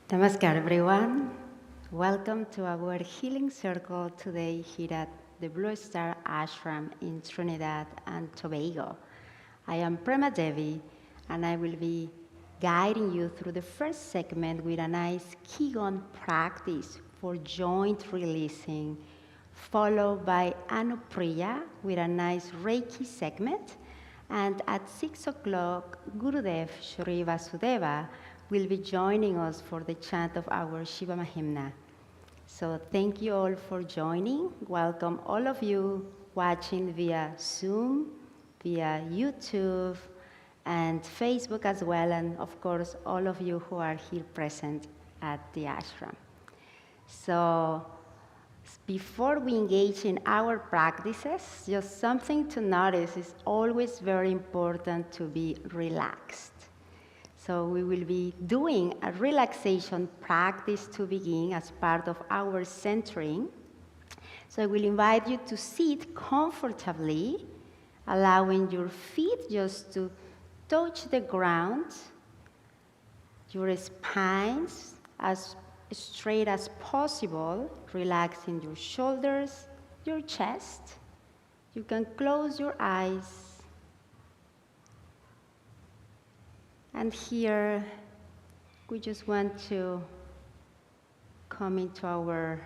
Namaskar, everyone. Welcome to our healing circle today here at the Blue Star Ashram in Trinidad and Tobago. I am Prema Devi, and I will be guiding you through the first segment with a nice Qigong practice for joint releasing, followed by Anupriya with a nice Reiki segment. And at 6 o'clock, Gurudev Shri Vasudeva will be joining us for the chant of our Shiva Mahimna. So thank you all for joining. Welcome all of you watching via Zoom, via YouTube, and Facebook as well, and of course all of you who are here present at the ashram. So before we engage in our practices, just something to notice: is always very important to be relaxed. So we will be doing a relaxation practice to begin as part of our centering. So I will invite you to sit comfortably, allowing your feet just to touch the ground, your spines as straight as possible, relaxing your shoulders, your chest. You can close your eyes. And here, we just want to come into our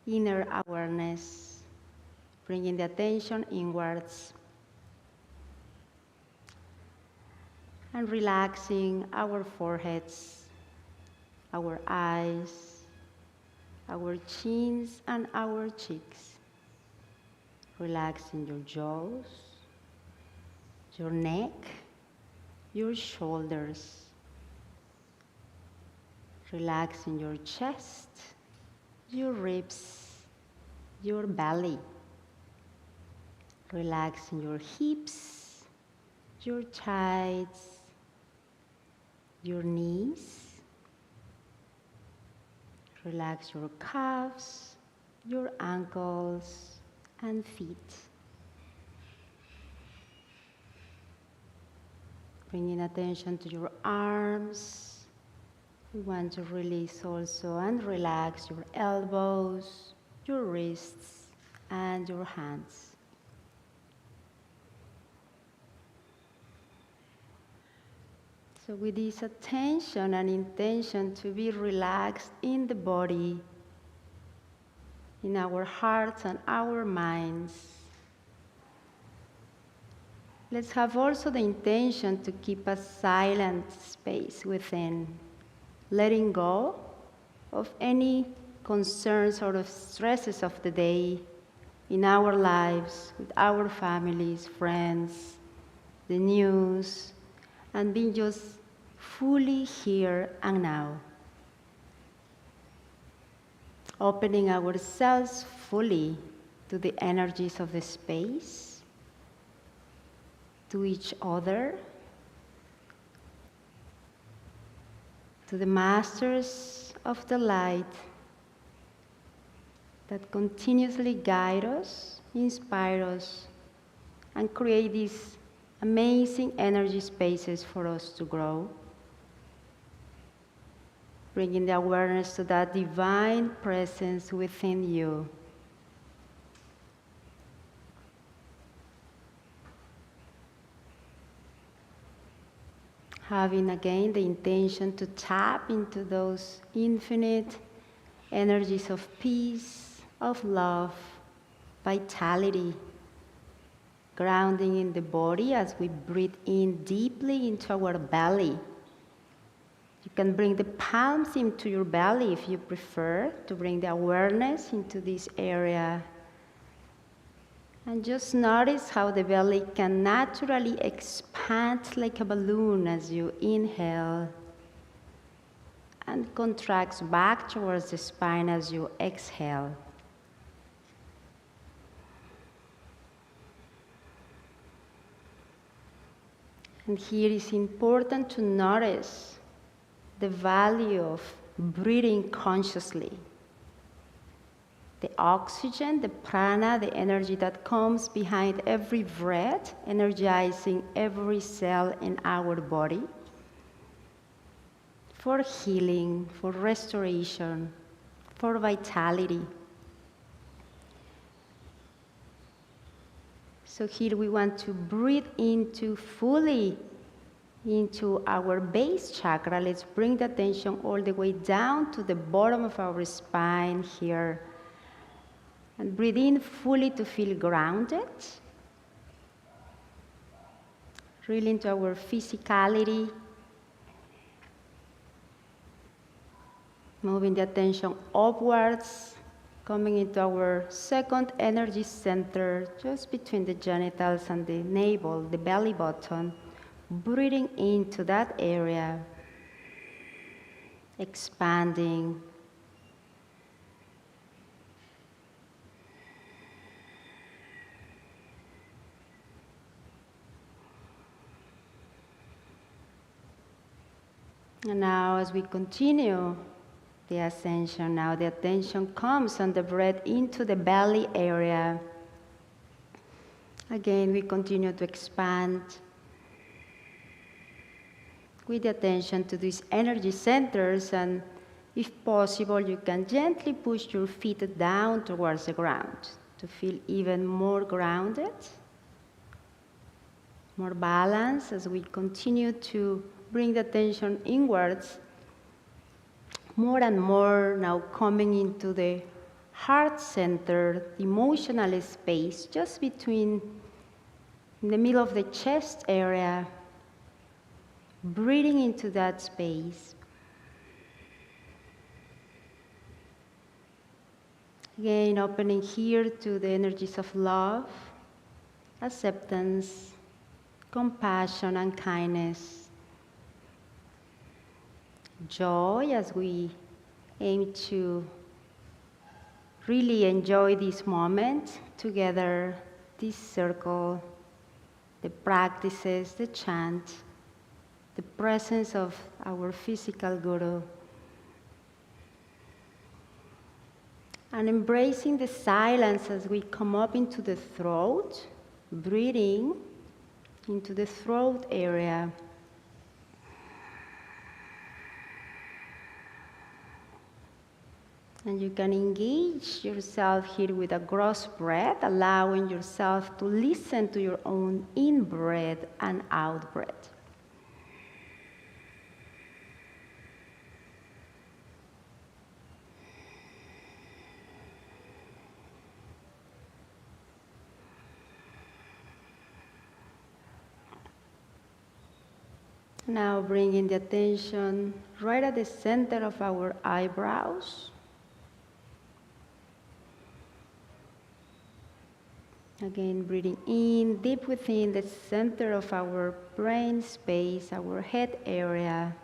inner awareness, bringing the attention inwards, and relaxing our foreheads, our eyes, our chins, and our cheeks. Relaxing your jaws, your neck, your shoulders, relaxing your chest, your ribs, your belly, relaxing your hips, your thighs, your knees, relax your calves, your ankles, and feet. Bringing attention to your arms. We want to release also and relax your elbows, your wrists, and your hands. So with this attention and intention to be relaxed in the body, in our hearts and our minds, let's have also the intention to keep a silent space within, letting go of any concerns or of stresses of the day in our lives, with our families, friends, the news, and being just fully here and now. Opening ourselves fully to the energies of the space, to each other, to the masters of the light that continuously guide us, inspire us, and create these amazing energy spaces for us to grow. Bringing the awareness to that divine presence within you. Having again the intention to tap into those infinite energies of peace, of love, vitality, grounding in the body as we breathe in deeply into our belly. You can bring the palms into your belly if you prefer, to bring the awareness into this area And just notice how the belly can naturally expand like a balloon as you inhale and contracts back towards the spine as you exhale. And here it's important to notice the value of breathing consciously. The oxygen, the prana, the energy that comes behind every breath, energizing every cell in our body for healing, for restoration, for vitality. So here we want to breathe fully into our base chakra. Let's bring the attention all the way down to the bottom of our spine here. And breathe in fully to feel grounded. Really into our physicality. Moving the attention upwards, coming into our second energy center, just between the genitals and the navel, the belly button. Breathing into that area, expanding. And now as we continue the ascension, now the attention comes on the breath into the belly area. Again, we continue to expand with the attention to these energy centers, and if possible, you can gently push your feet down towards the ground to feel even more grounded, more balanced as we continue to bring the attention inwards, more and more now coming into the heart center, the emotional space, just between, in the middle of the chest area, breathing into that space. Again, opening here to the energies of love, acceptance, compassion and kindness, joy as we aim to really enjoy this moment together, this circle, the practices, the chant, the presence of our physical guru, and embracing the silence as we come up into the throat, breathing into the throat area. And you can engage yourself here with a gross breath, allowing yourself to listen to your own in-breath and out-breath. Now bringing the attention right at the center of our eyebrows. Again, breathing in deep within the center of our brain space, our head area.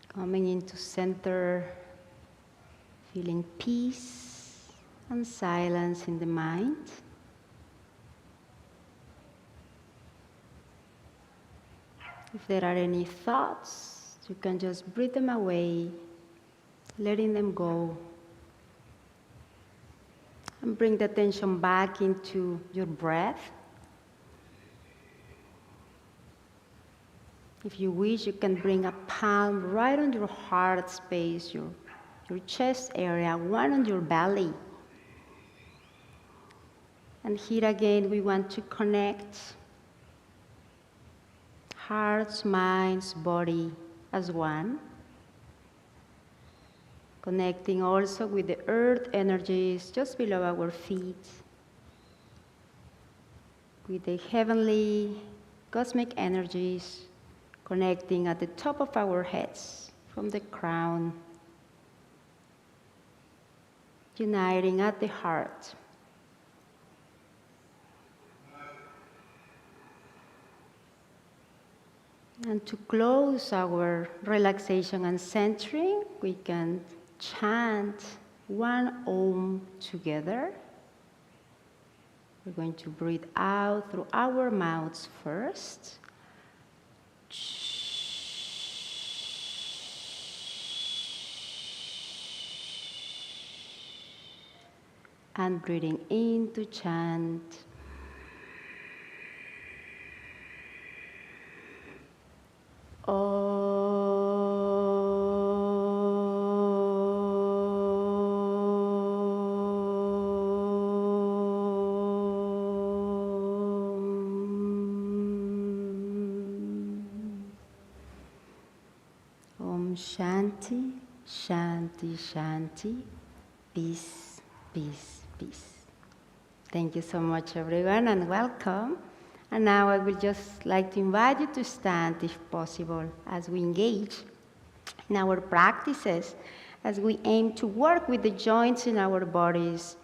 Coming into center, feeling peace and silence in the mind. If there are any thoughts, you can just breathe them away, letting them go. And bring the attention back into your breath. If you wish, you can bring a palm right on your heart space, your chest area, one on your belly. And here again, we want to connect hearts, minds, body as one. Connecting also with the earth energies just below our feet, with the heavenly cosmic energies connecting at the top of our heads from the crown. uniting at the heart. And to close our relaxation and centering, we can chant one Om together. We're going to breathe out through our mouths first. And breathing in to chant. Om Shanti, Shanti, Shanti, peace, peace, peace. Thank you so much, everyone, and welcome. And now I would just like to invite you to stand, if possible, as we engage in our practices, as we aim to work with the joints in our bodies,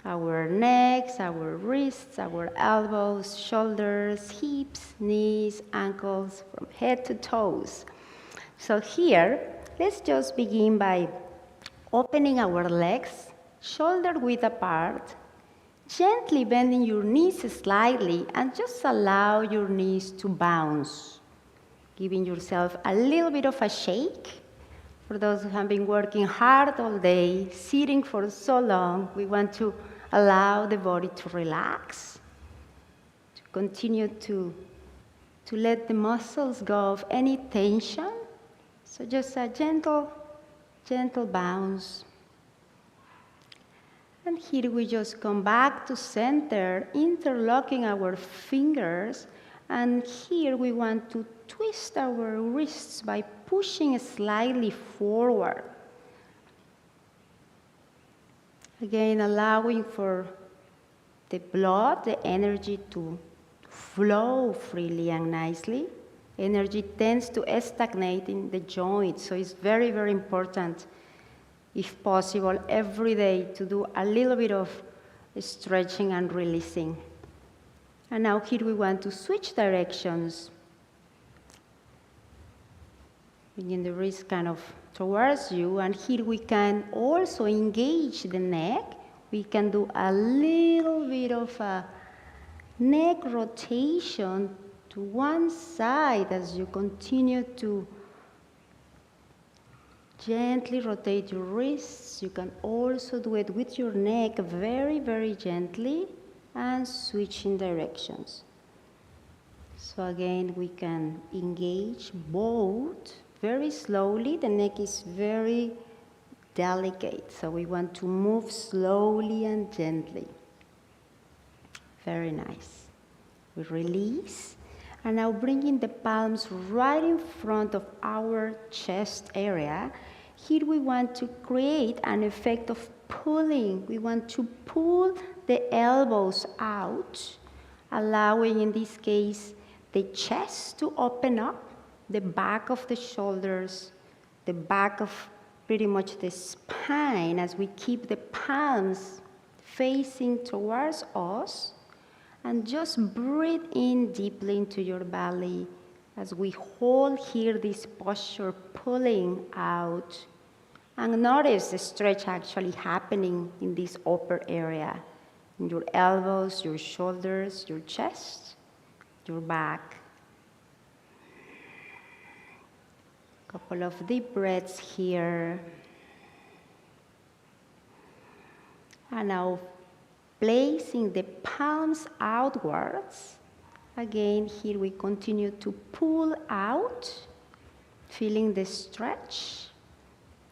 our necks, our wrists, our elbows, shoulders, hips, knees, ankles, from head to toes. So here, let's just begin by opening our legs, shoulder width apart, gently bending your knees slightly, and just allow your knees to bounce, giving yourself a little bit of a shake. For those who have been working hard all day, sitting for so long, we want to allow the body to relax, to continue to let the muscles go of any tension. So just a gentle, gentle bounce. And here we just come back to center, interlocking our fingers. And here we want to twist our wrists by pushing slightly forward. Again, allowing for the blood, the energy to flow freely and nicely. Energy tends to stagnate in the joints, so it's very, very important, if possible, every day to do a little bit of stretching and releasing. And now here we want to switch directions, bringing the wrist kind of towards you, and here we can also engage the neck. We can do a little bit of a neck rotation to one side as you continue to gently rotate your wrists. You can also do it with your neck very, very gently and switching directions. So again, we can engage both very slowly. The neck is very delicate, so we want to move slowly and gently. Very nice. We release. And now bringing the palms right in front of our chest area. Here we want to create an effect of pulling. We want to pull the elbows out, allowing, in this case, the chest to open up, the back of the shoulders, the back of pretty much the spine, as we keep the palms facing towards us. And just breathe in deeply into your belly as we hold here this posture, pulling out. And notice the stretch actually happening in this upper area, in your elbows, your shoulders, your chest, your back. Couple of deep breaths here. And now placing the palms outwards. Again, here we continue to pull out, feeling the stretch,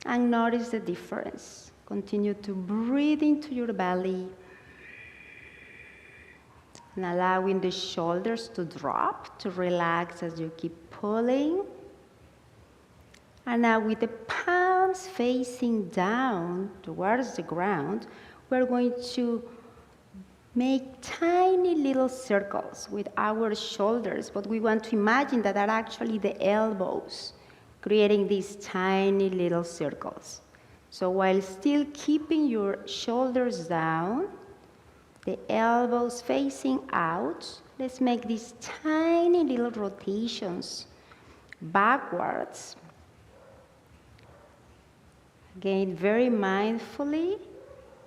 and notice the difference. Continue to breathe into your belly, and allowing the shoulders to drop, to relax as you keep pulling. And now with the palms facing down towards the ground, we're going to make tiny little circles with our shoulders, but we want to imagine that are actually the elbows, creating these tiny little circles. So while still keeping your shoulders down, the elbows facing out, let's make these tiny little rotations backwards. Again, very mindfully,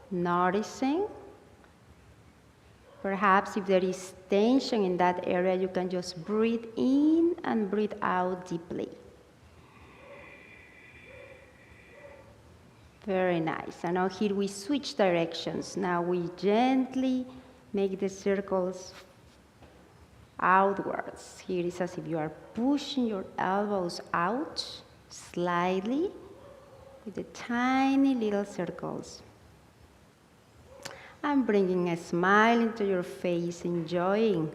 noticing. Perhaps if there is tension in that area, you can just breathe in and breathe out deeply. Very nice. And now here we switch directions. Now we gently make the circles outwards. Here it's as if you are pushing your elbows out slightly with the tiny little circles. And bringing a smile into your face, enjoying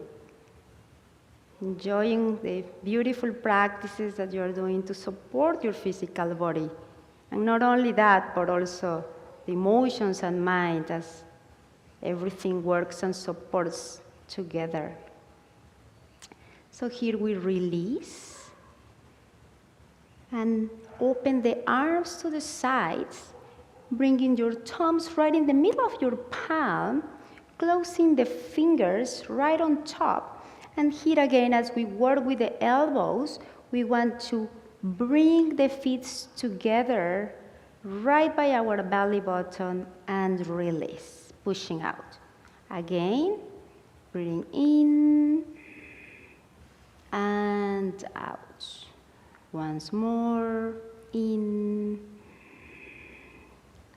the beautiful practices that you are doing to support your physical body. And not only that, but also the emotions and mind as everything works and supports together. So here we release and open the arms to the sides, bringing your thumbs right in the middle of your palm, closing the fingers right on top. And here again, as we work with the elbows, we want to bring the feet together right by our belly button and release, pushing out. Again, breathing in and out. Once more, in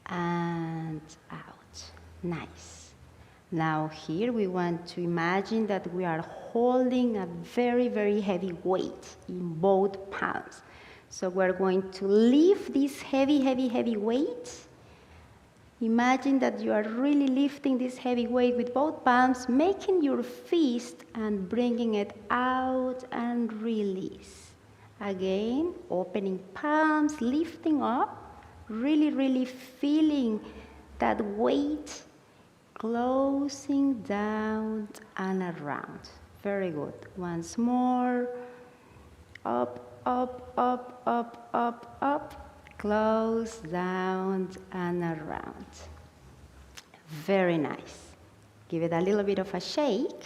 and out. Nice. Now here we want to imagine that we are holding a very, very heavy weight in both palms. So we're going to lift this heavy, heavy, heavy weight. Imagine that you are really lifting this heavy weight with both palms, making your fist and bringing it out and release. Again, opening palms, lifting up, really, really feeling that weight closing down and around. Very good. Once more. Up, up, up, up, up, up. Close, down, and around. Very nice. Give it a little bit of a shake.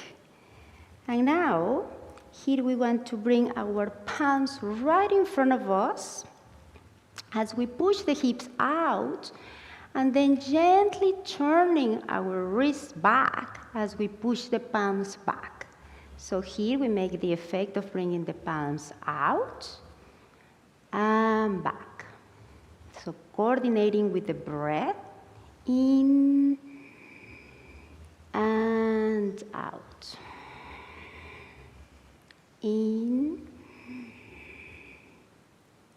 And now, here we want to bring our palms right in front of us as we push the hips out, and then gently turning our wrists back as we push the palms back. So here we make the effect of bringing the palms out and back. So coordinating with the breath, in and out. In,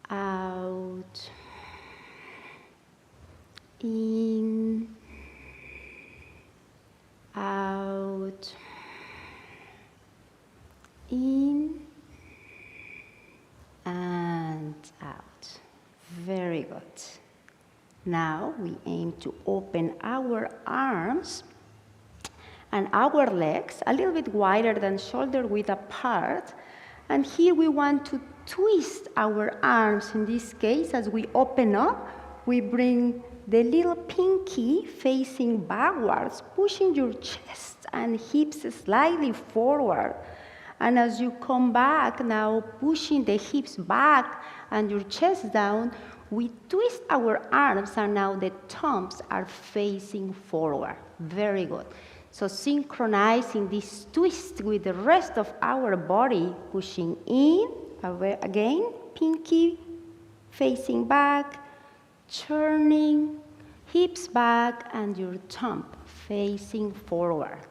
out, in, out, in, and out. Very good. Now we aim to open our arms and our legs a little bit wider than shoulder width apart. And here we want to twist our arms. In this case, as we open up, we bring the little pinky facing backwards, pushing your chest and hips slightly forward. And as you come back, now pushing the hips back and your chest down, we twist our arms, and now the thumbs are facing forward. Very good. So synchronizing this twist with the rest of our body, pushing in, again, pinky facing back, turning, hips back, and your thumb facing forward.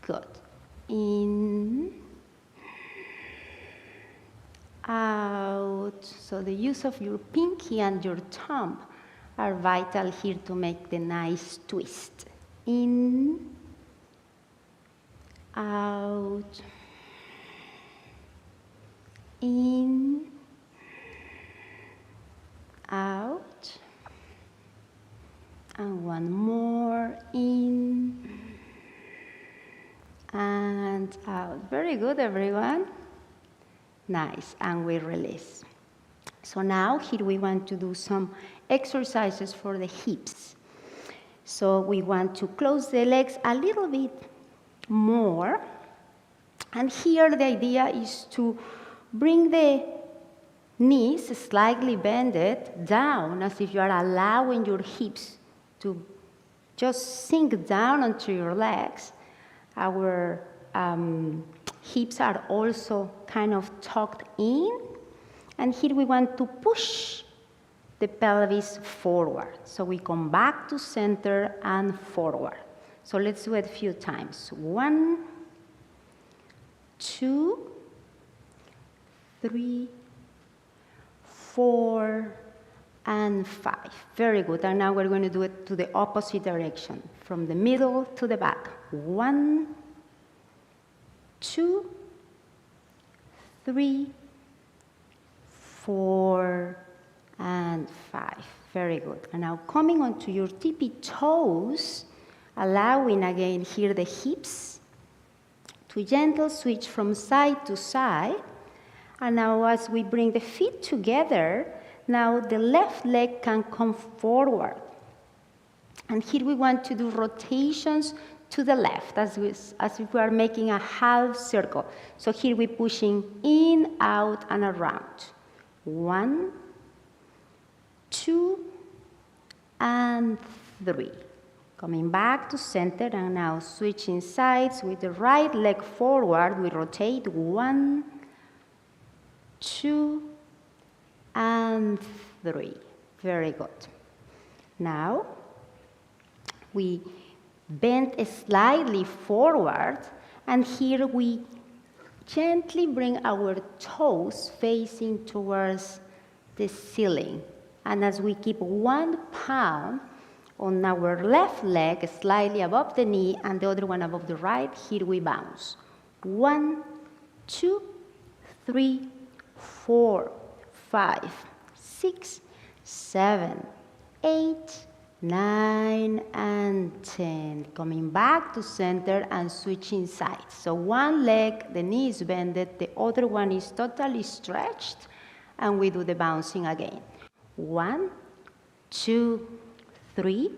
Good. In, out. So the use of your pinky and your thumb are vital here to make the nice twist. In, out, in, out, and one more, in and out. Very good, everyone. Nice, and we release. So now here we want to do some exercises for the hips. So we want to close the legs a little bit more. And here the idea is to bring the knees slightly bended down, as if you are allowing your hips to just sink down onto your legs. Our hips are also kind of tucked in. And here we want to push the pelvis forward. So we come back to center and forward. So let's do it a few times. 1, 2, 3, 4, and 5. Very good. And now we're going to do it to the opposite direction, from the middle to the back. 1, 2, 3, 4, and 5. Very good. And now coming onto your tippy toes, allowing again here the hips to gentle switch from side to side. And now as we bring the feet together, now the left leg can come forward. And here we want to do rotations to the left, as if we are making a half circle. So here we're pushing in, out, and around. 1, 2, and 3. Coming back to center, and now switching sides with the right leg forward. We rotate 1, 2, and 3. Very good. Now we bend slightly forward, and here we gently bring our toes facing towards the ceiling. And as we keep one palm on our left leg slightly above the knee and the other one above the right, here we bounce. 1, 2, 3, 4, 5, 6, 7, 8, 9, and 10. Coming back to center and switching sides. So one leg, the knee is bended, the other one is totally stretched, and we do the bouncing again. 1, 2, 3,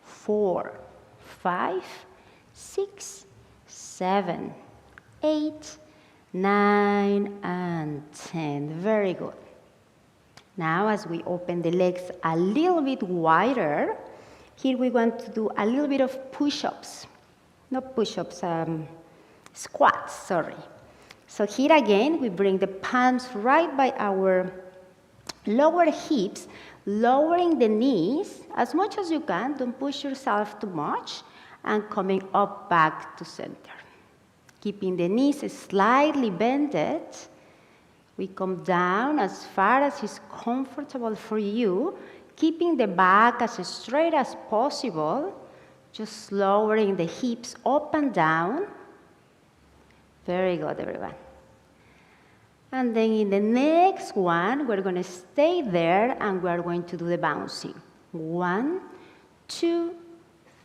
4, 5, 6, 7, 8, 9, and 10. Very good. Now, as we open the legs a little bit wider, here we want to do a little bit of push-ups. Not push-ups, squats, sorry. So here again, we bring the palms right by our lower hips, lowering the knees as much as you can. Don't push yourself too much, and coming up back to center. Keeping the knees slightly bended. We come down as far as is comfortable for you, keeping the back as straight as possible, just lowering the hips up and down. Very good, everyone. And then in the next one, we're going to stay there and we're going to do the bouncing. 1, 2,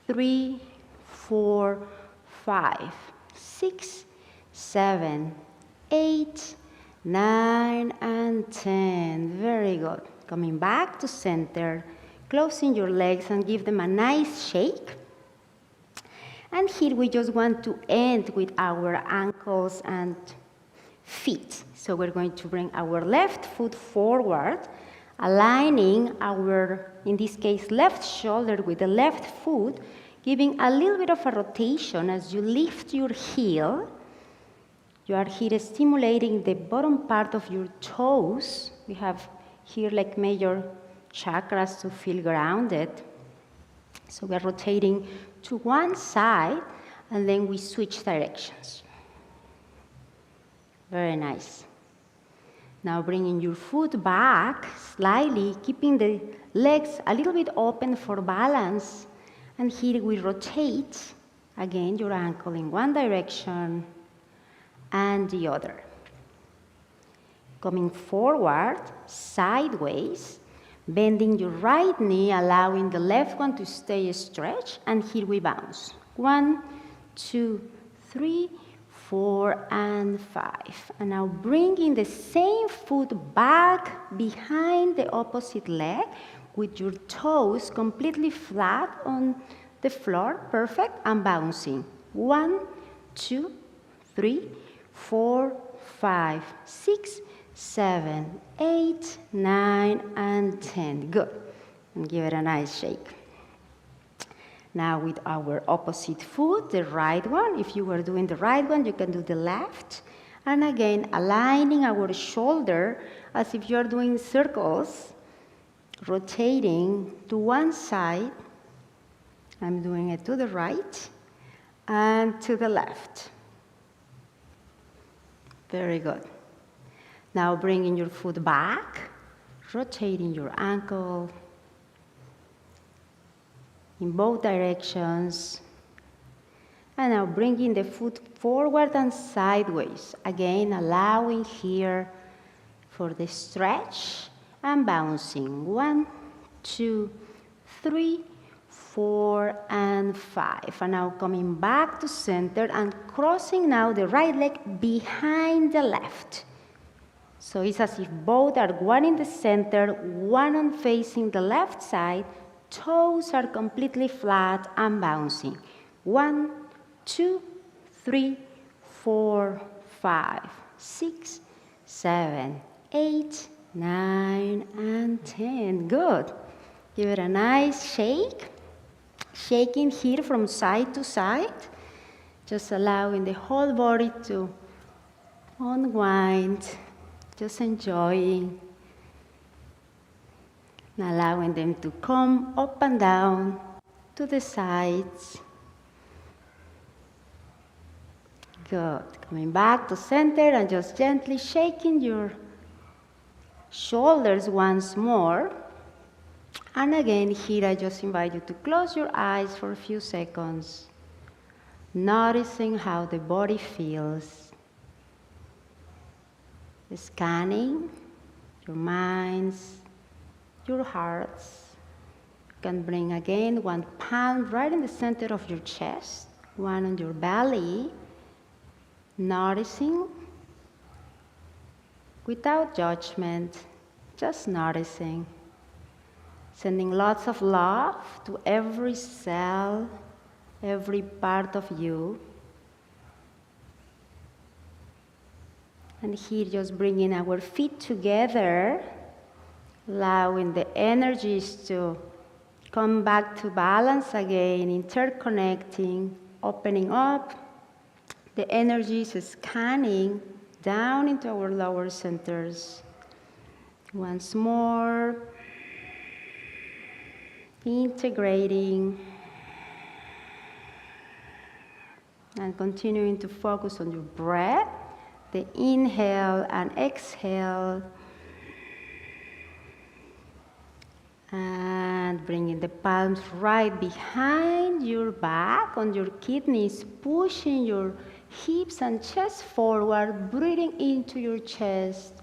3, 4, 5, 6, 7, 8, 9, and 10. Very good. Coming back to center, closing your legs and give them a nice shake. And here we just want to end with our ankles and feet. So we're going to bring our left foot forward, aligning our, in this case, left shoulder with the left foot, giving a little bit of a rotation as you lift your heel. You are here stimulating the bottom part of your toes. We have here like major chakras to feel grounded. So we are rotating to one side, and then we switch directions. Very nice. Now bringing your foot back slightly, keeping the legs a little bit open for balance. And here we rotate, again, your ankle in one direction and the other. Coming forward, sideways, bending your right knee, allowing the left one to stay stretched, and here we bounce. 1, 2, 3, 4, and 5. And now bringing the same foot back behind the opposite leg with your toes completely flat on the floor, perfect, and bouncing. 1, 2, 3, 4, 5, 6, 7, 8, 9, and 10. Good. And give it a nice shake. Now with our opposite foot, the right one. If you were doing the right one, you can do the left. And again, aligning our shoulder as if you're doing circles, rotating to one side. I'm doing it to the right and to the left. Very good. Now bringing your foot back, rotating your ankle in both directions. And now bringing the foot forward and sideways. Again, allowing here for the stretch and bouncing. 1, 2, 3, 4, and 5. And now coming back to center and crossing now the right leg behind the left. So it's as if both are one in the center, one on facing the left side, toes are completely flat and bouncing. 1, 2, 3, 4, 5, 6, 7, 8, 9, and 10. Good. Give it a nice shake. Shaking here from side to side. Just allowing the whole body to unwind. Just enjoying. And allowing them to come up and down to the sides. Good. Coming back to center and just gently shaking your shoulders once more. And again, here I just invite you to close your eyes for a few seconds, noticing how the body feels. Scanning your minds, your hearts. You can bring again one palm right in the center of your chest, one on your belly, noticing without judgment, just noticing. Sending lots of love to every cell, every part of you. And here just bringing our feet together, allowing the energies to come back to balance again, interconnecting, opening up. The energies scanning down into our lower centers. Once more. Integrating and continuing to focus on your breath, the inhale and exhale, and bringing the palms right behind your back on your kidneys, pushing your hips and chest forward, breathing into your chest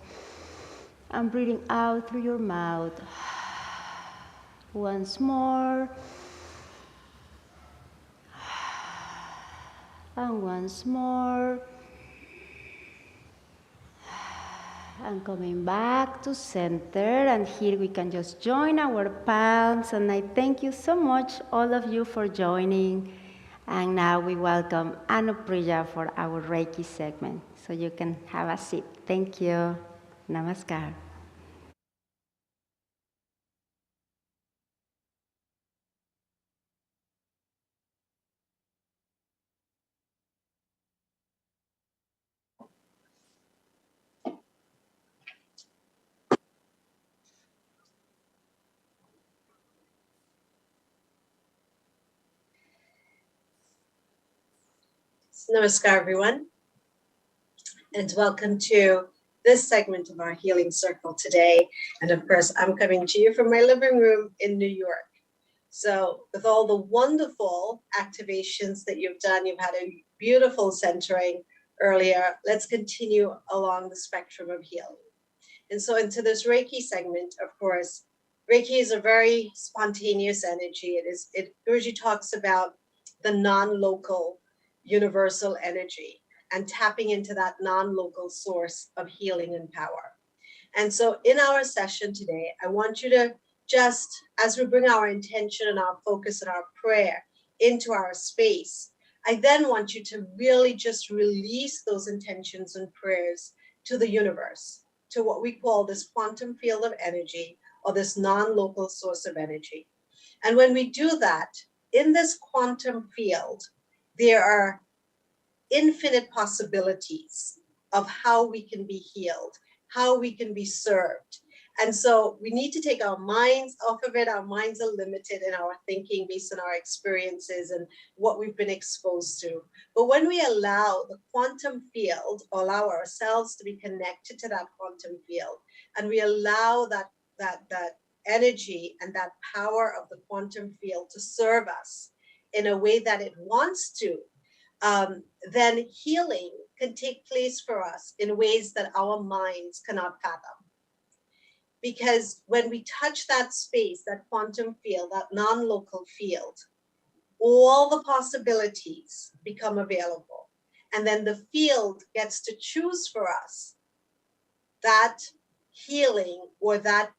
and breathing out through your mouth. Once more. And once more. And coming back to center. And here we can just join our palms. And I thank you so much, all of you, for joining. And now we welcome Anupriya for our Reiki segment. So you can have a seat. Thank you. Namaskar. Namaskar, everyone, and welcome to this segment of our Healing Circle today. And of course, I'm coming to you from my living room in New York. So with all the wonderful activations that you've done, you've had a beautiful centering earlier. Let's continue along the spectrum of healing. And so into this Reiki segment, of course, Reiki is a very spontaneous energy. It Guruji talks about the non-local universal energy. and tapping into that non-local source of healing and power. And so in our session today, I want you to just, as we bring our intention and our focus and our prayer into our space, I then want you to really just release those intentions and prayers to the universe, to what we call this quantum field of energy, or this non-local source of energy. And when we do that, in this quantum field, there are infinite possibilities of how we can be healed, how we can be served. And so we need to take our minds off of it. Our minds are limited in our thinking based on our experiences and what we've been exposed to. But when we allow the quantum field, allow ourselves to be connected to that quantum field, and we allow that energy and that power of the quantum field to serve us in a way that it wants to, then healing can take place for us in ways that our minds cannot fathom. Because when we touch that space, that quantum field, that non-local field, all the possibilities become available. And then the field gets to choose for us that healing or that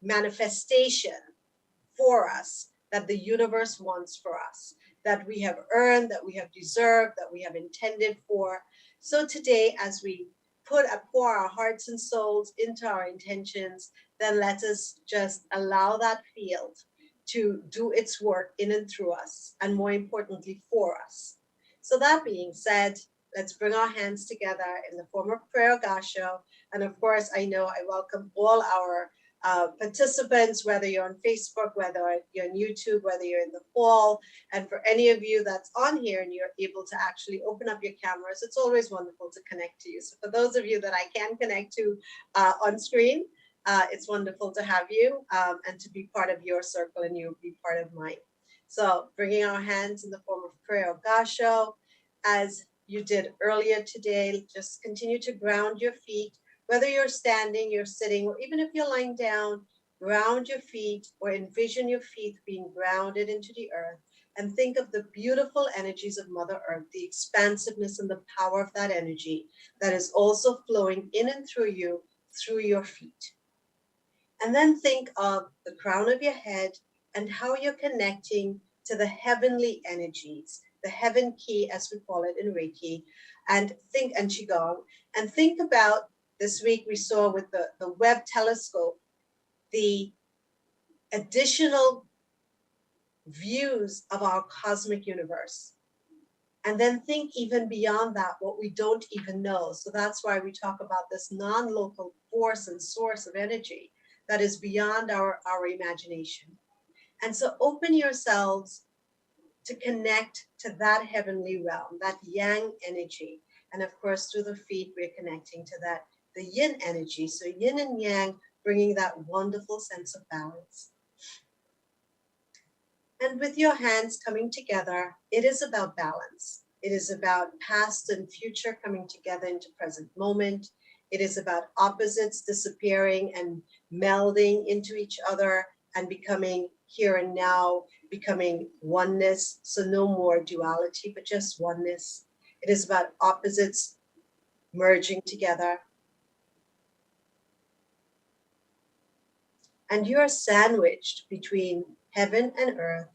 manifestation for us that the universe wants for us, that we have earned, that we have deserved, that we have intended for. So today, as we pour our hearts and souls into our intentions, then let us just allow that field to do its work in and through us, and more importantly, for us. So that being said, let's bring our hands together in the form of prayer gasho. And of course, I know I welcome all our participants, whether you're on Facebook, whether you're on YouTube, whether you're in the hall. And for any of you that's on here and you're able to actually open up your cameras, it's always wonderful to connect to you. So for those of you that I can connect to on screen, it's wonderful to have you and to be part of your circle and you be part of mine. So bringing our hands in the form of prayer of gasho, as you did earlier today, just continue to ground your feet. Whether you're standing, you're sitting, or even if you're lying down, ground your feet or envision your feet being grounded into the earth, and think of the beautiful energies of Mother Earth, the expansiveness and the power of that energy that is also flowing in and through you, through your feet. And then think of the crown of your head and how you're connecting to the heavenly energies, the heaven key, as we call it in Reiki, and Qigong, and think about this week we saw with the Webb telescope, the additional views of our cosmic universe. And then think even beyond that, what we don't even know. So that's why we talk about this non-local force and source of energy that is beyond our imagination. And so open yourselves to connect to that heavenly realm, that yang energy. And of course, through the feet, we're connecting to that, the yin energy. So yin and yang, bringing that wonderful sense of balance. And with your hands coming together, it is about balance. It is about past and future coming together into present moment. It is about opposites disappearing and melding into each other and becoming here and now, becoming oneness. So no more duality, but just oneness. It is about opposites merging together. And you're sandwiched between heaven and earth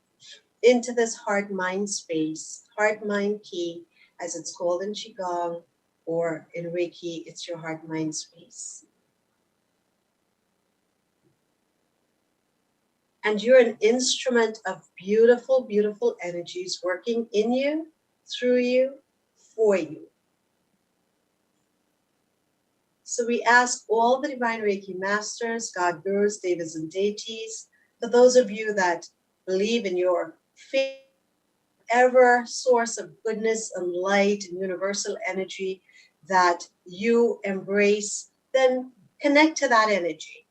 into this heart-mind space, heart-mind key, as it's called in Qigong, or in Reiki, it's your heart-mind space. And you're an instrument of beautiful, beautiful energies working in you, through you, for you. So we ask all the Divine Reiki Masters, God Gurus, Devas, and Deities, for those of you that believe in your faith, whatever source of goodness and light and universal energy that you embrace, then connect to that energy.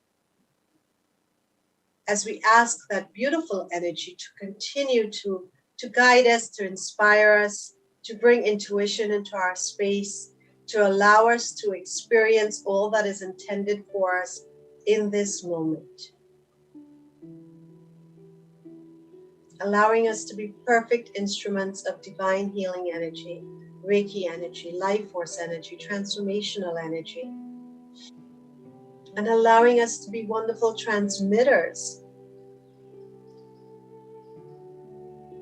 As we ask that beautiful energy to continue to guide us, to inspire us, to bring intuition into our space, to allow us to experience all that is intended for us in this moment. Allowing us to be perfect instruments of divine healing energy, Reiki energy, life force energy, transformational energy, and allowing us to be wonderful transmitters,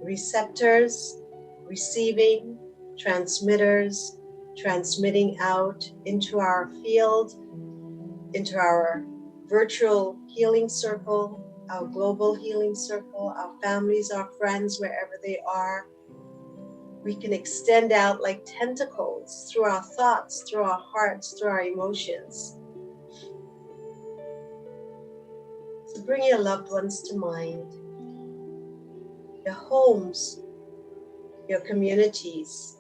receptors, receiving, transmitters, transmitting out into our field, into our virtual healing circle, our global healing circle, our families, our friends, wherever they are. We can extend out like tentacles through our thoughts, through our hearts, through our emotions. So bring your loved ones to mind, your homes, your communities,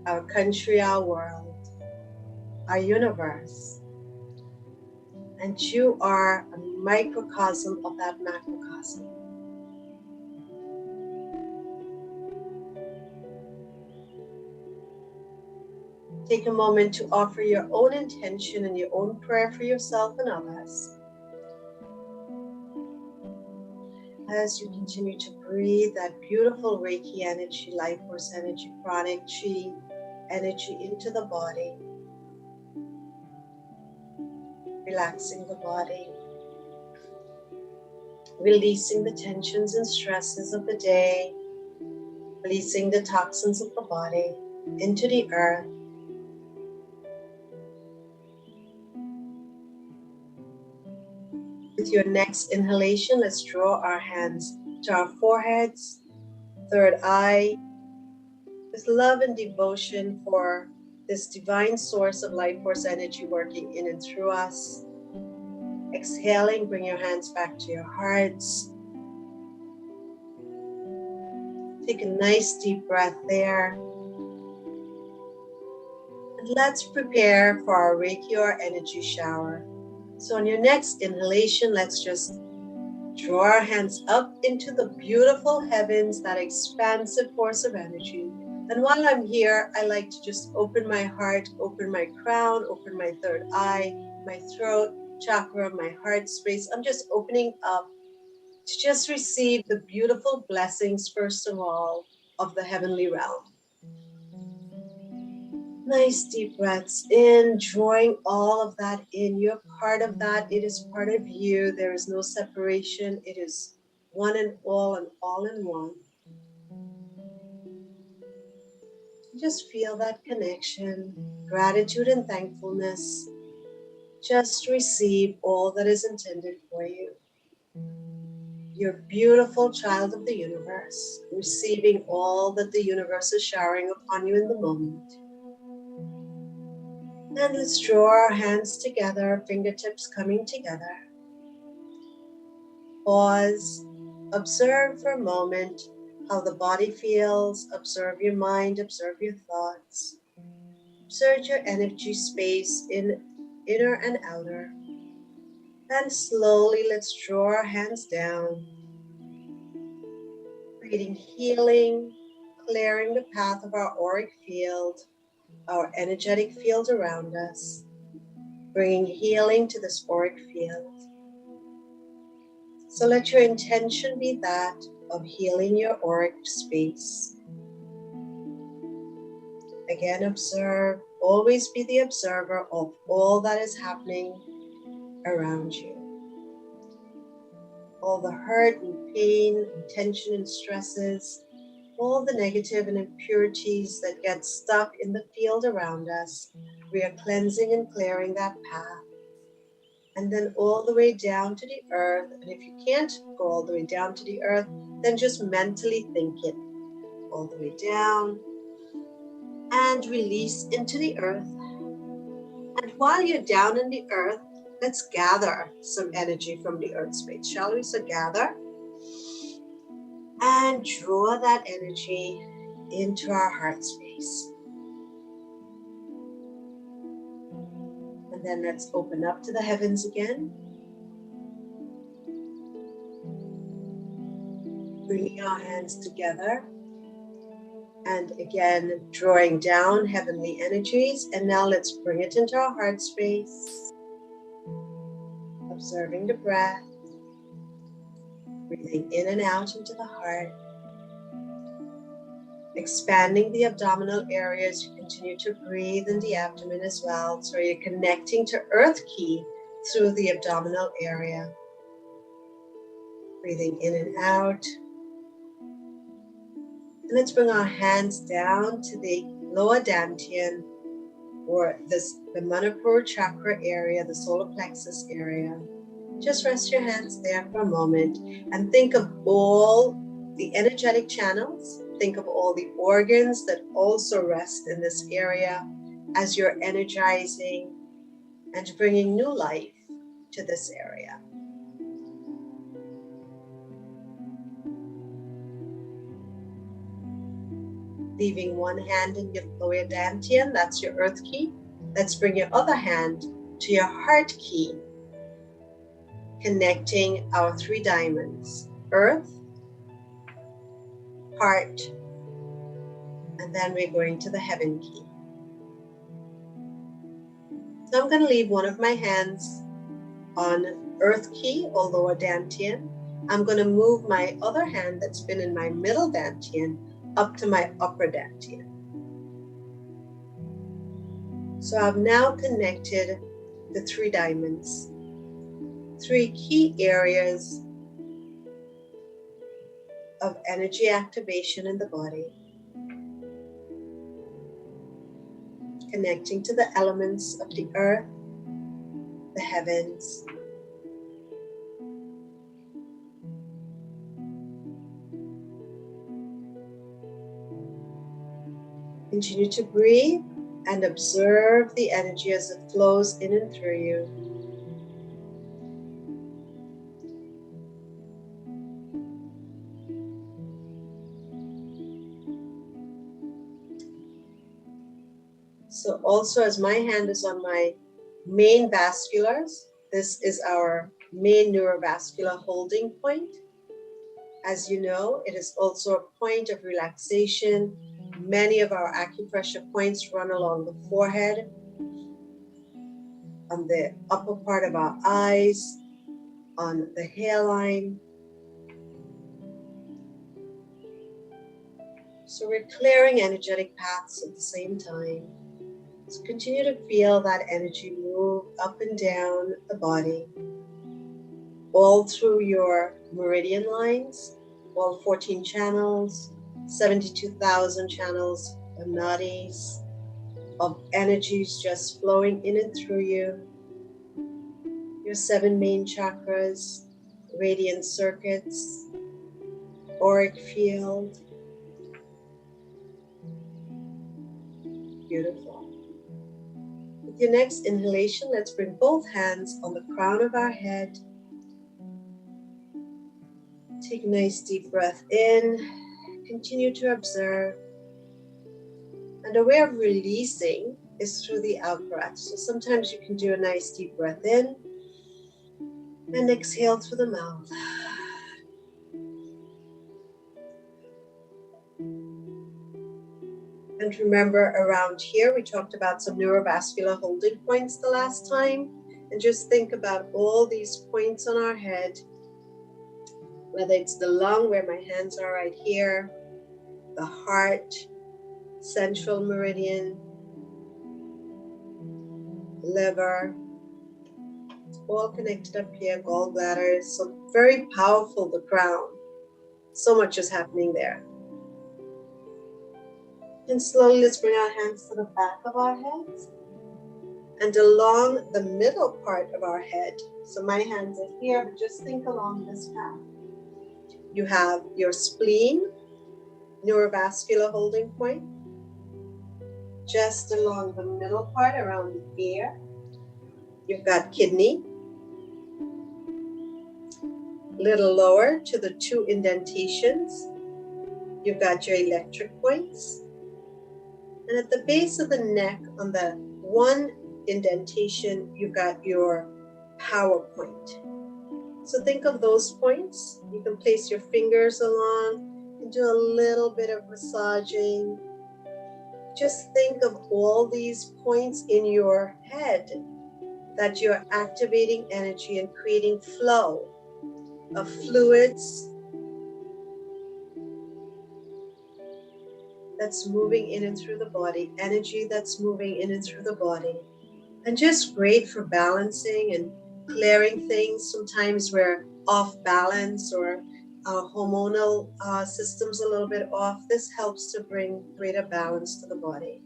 our country, our world, our universe. And you are a microcosm of that macrocosm. Take a moment to offer your own intention and your own prayer for yourself and others. As you continue to breathe that beautiful Reiki energy, life force energy, pranic chi energy into the body, relaxing the body, releasing the tensions and stresses of the day, releasing the toxins of the body into the earth. With your next inhalation, let's draw our hands to our foreheads, third eye, with love and devotion for this divine source of life force energy working in and through us. Exhaling, bring your hands back to your hearts. Take a nice deep breath there. And let's prepare for our Reiki or energy shower. So on your next inhalation, let's just draw our hands up into the beautiful heavens, that expansive force of energy. And while I'm here, I like to just open my heart, open my crown, open my third eye, my throat chakra, my heart space. I'm just opening up to just receive the beautiful blessings, first of all, of the heavenly realm. Nice deep breaths in, drawing all of that in. You're part of that. It is part of you. There is no separation. It is one and all in one. Just feel that connection, gratitude and thankfulness. Just receive all that is intended for you. You're a beautiful child of the universe, receiving all that the universe is showering upon you in the moment. And let's draw our hands together, fingertips coming together. Pause, observe for a moment how the body feels, observe your mind, observe your thoughts. Observe your energy space in inner and outer. And slowly let's draw our hands down, creating healing, clearing the path of our auric field, our energetic field around us, bringing healing to this auric field. So let your intention be that of healing your auric space. Again, observe, always be the observer of all that is happening around you. All the hurt and pain and tension and stresses, all the negative and impurities that get stuck in the field around us, we are cleansing and clearing that path. And then all the way down to the earth. And if you can't go all the way down to the earth, then just mentally think it all the way down and release into the earth. And while you're down in the earth, let's gather some energy from the earth space, shall we? So gather and draw that energy into our heart space. And then let's open up to the heavens again. Bringing our hands together. And again, drawing down heavenly energies. And now let's bring it into our heart space. Observing the breath. Breathing in and out into the heart. expanding the abdominal areas. You continue to breathe in the abdomen as well. So you're connecting to Earth Ki through the abdominal area. Breathing in and out. And let's bring our hands down to the lower dantian, or the Manipur chakra area, the solar plexus area. Just rest your hands there for a moment and think of all the energetic channels. Think of all the organs that also rest in this area as you're energizing and bringing new life to this area. Leaving one hand in your lower dantian, that's your Earth Ki. Let's bring your other hand to your Heart Ki, connecting our 3 diamonds, Earth, Heart, and then we're going to the Heaven Ki. So I'm going to leave one of my hands on Earth Ki or lower dantian. I'm going to move my other hand that's been in my middle dantian up to my upper dantian. So I've now connected the 3 diamonds, 3 key areas of energy activation in the body, connecting to the elements of the earth, the heavens, continue to breathe and observe the energy as it flows in and through you. So also, as my hand is on my main vasculars, this is our main neurovascular holding point. As you know, it is also a point of relaxation. Many of our acupressure points run along the forehead, on the upper part of our eyes, on the hairline. So we're clearing energetic paths at the same time. So continue to feel that energy move up and down the body, all through your meridian lines, all 14 channels, 72,000 channels of nadis, of energies just flowing in and through you. Your 7 main chakras, radiant circuits, auric field. Beautiful. With your next inhalation, let's bring both hands on the crown of our head. Take a nice deep breath in. Continue to observe. And a way of releasing is through the out breath. So sometimes you can do a nice deep breath in and exhale through the mouth. And remember, around here, we talked about some neurovascular holding points the last time. And just think about all these points on our head, whether it's the lung, where my hands are right here, the heart, central meridian, liver, all connected up here, gallbladder. So very powerful, the crown. So much is happening there. And slowly let's bring our hands to the back of our heads and along the middle part of our head. So my hands are here, but just think along this path. You have your spleen, neurovascular holding point, just along the middle part around the ear. You've got kidney, little lower to the 2 indentations. You've got your electric points. And at the base of the neck, on the 1 indentation, you've got your power point. So think of those points. You can place your fingers along and do a little bit of massaging. Just think of all these points in your head that you're activating energy and creating flow of fluids, that's moving in and through the body, energy that's moving in and through the body, and just great for balancing and clearing things. Sometimes we're off balance or our hormonal system's a little bit off. This helps to bring greater balance to the body,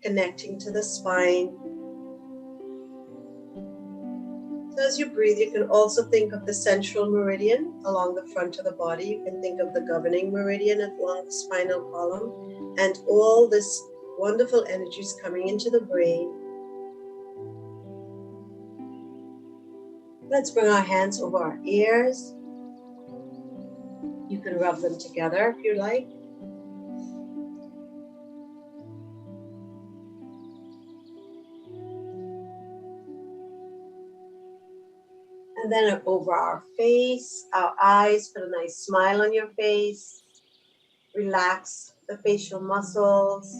connecting to the spine. So as you breathe, you can also think of the central meridian along the front of the body. You can think of the governing meridian along the spinal column, and all this wonderful energy is coming into the brain. Let's bring our hands over our ears. You can rub them together if you like. And then over our face, our eyes, put a nice smile on your face. Relax the facial muscles.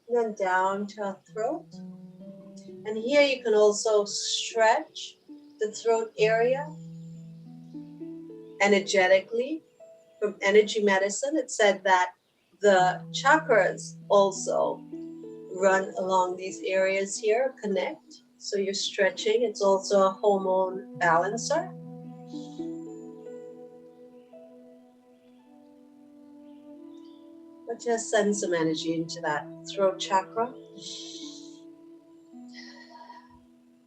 And then down to our throat. And here you can also stretch the throat area energetically. From energy medicine, it said that the chakras also run along these areas here, connect. So you're stretching. It's also a hormone balancer. But just send some energy into that throat chakra.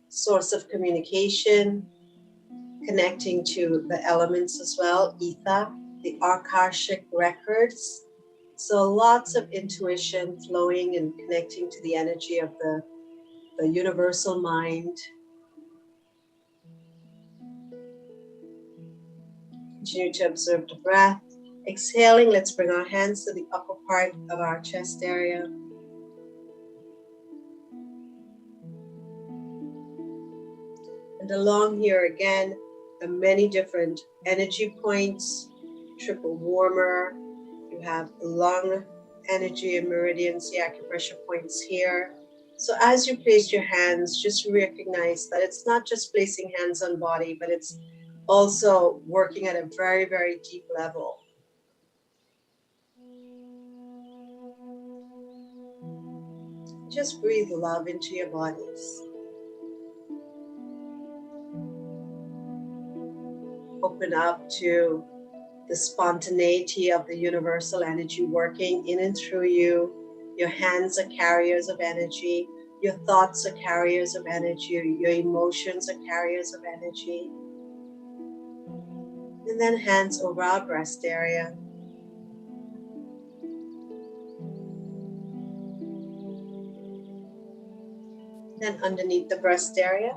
Source of communication, connecting to the elements as well, ether, the Akashic records. So lots of intuition flowing and connecting to the energy of the universal mind. Continue to observe the breath. Exhaling, let's bring our hands to the upper part of our chest area. And along here again, the many different energy points, triple warmer. You have lung energy and meridians, the acupressure points here. So as you place your hands, just recognize that it's not just placing hands on body, but it's also working at a very, very deep level. Just breathe love into your bodies. Open up to the spontaneity of the universal energy working in and through you. Your hands are carriers of energy. Your thoughts are carriers of energy. Your emotions are carriers of energy. And then hands over our breast area. Then underneath the breast area.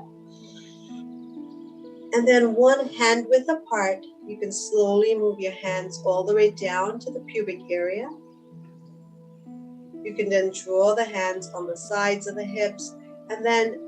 And then one hand width apart, you can slowly move your hands all the way down to the pubic area. You can then draw the hands on the sides of the hips, and then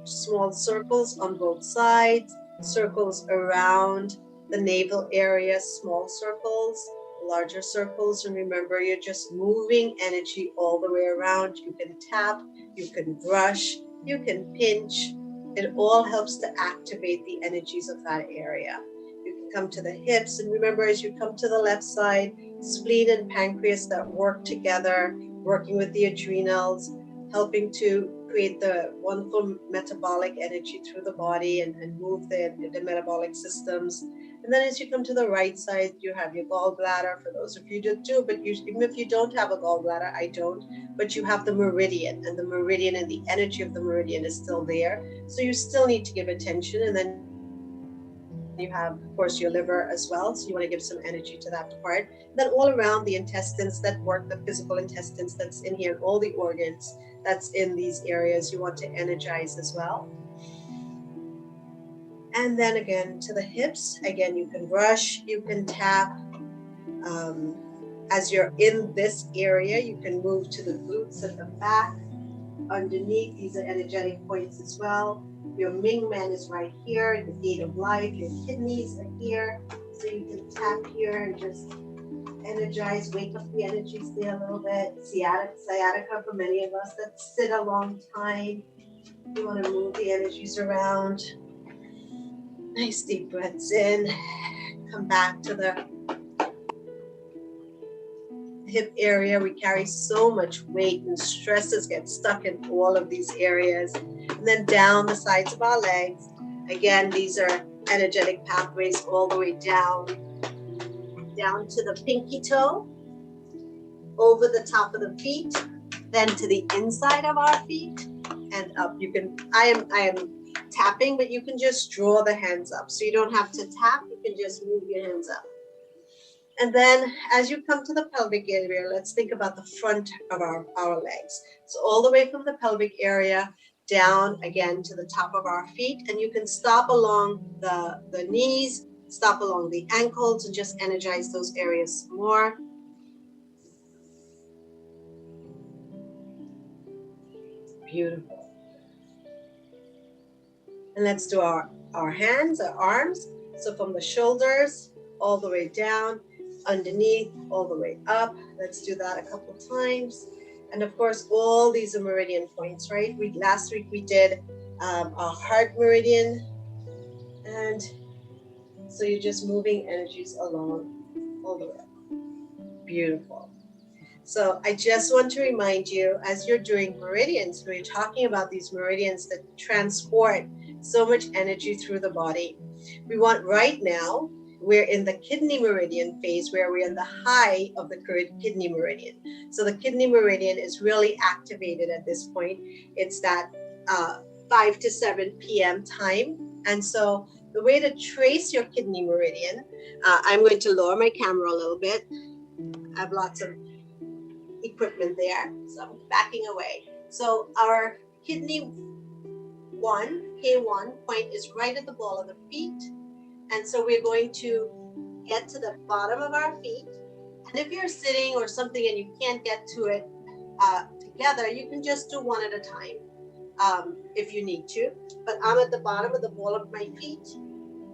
small circles on both sides, circles around the navel area, small circles, larger circles. And remember, you're just moving energy all the way around. You can tap, you can brush, you can pinch. It all helps to activate the energies of that area. You can come to the hips, and remember, as you come to the left side, spleen and pancreas that work together, working with the adrenals, helping to create the wonderful metabolic energy through the body and move the metabolic systems. And then as you come to the right side, you have your gallbladder, for those of you that do, but even if you don't have a gallbladder, I don't, but you have the meridian, and the meridian and the energy of the meridian is still there. So you still need to give attention. And then you have, of course, your liver as well. So you want to give some energy to that part. Then all around the intestines that work, the physical intestines that's in here, and all the organs that's in these areas, you want to energize as well. And then again to the hips. Again, you can brush, you can tap. As you're in this area, you can move to the glutes at the back. Underneath, these are energetic points as well. Your Ming Man is right here, the gate of life. Your kidneys are here, so you can tap here and just energize, wake up the energies there a little bit. Sciatica for many of us that sit a long time. You want to move the energies around. Nice deep breaths in. Come back to the hip area. We carry so much weight and stresses get stuck in all of these areas. And then down the sides of our legs. Again, these are energetic pathways all the way down to the pinky toe, over the top of the feet, then to the inside of our feet and up. You can, I am tapping, but you can just draw the hands up. So you don't have to tap, you can just move your hands up. And then as you come to the pelvic area, let's think about the front of our legs. So all the way from the pelvic area down again to the top of our feet. And you can stop along the knees, stop along the ankles, and just energize those areas some more. Beautiful. And let's do our hands, our arms. So from the shoulders all the way down, underneath, all the way up. Let's do that a couple times. And of course, all these are meridian points, right? Last week we did our heart meridian. And so you're just moving energies along all the way up. Beautiful. So I just want to remind you, as you're doing meridians, we're talking about these meridians that transport so much energy through the body. We want right now, we're in the kidney meridian phase where we're in the high of the kidney meridian. So the kidney meridian is really activated at this point. It's that 5 to 7 p.m. time. And so the way to trace your kidney meridian, I'm going to lower my camera a little bit. I have lots of equipment there, so I'm backing away. So our kidney K1 point is right at the ball of the feet. And so we're going to get to the bottom of our feet. And if you're sitting or something and you can't get to it together, you can just do one at a time if you need to. But I'm at the bottom of the ball of my feet.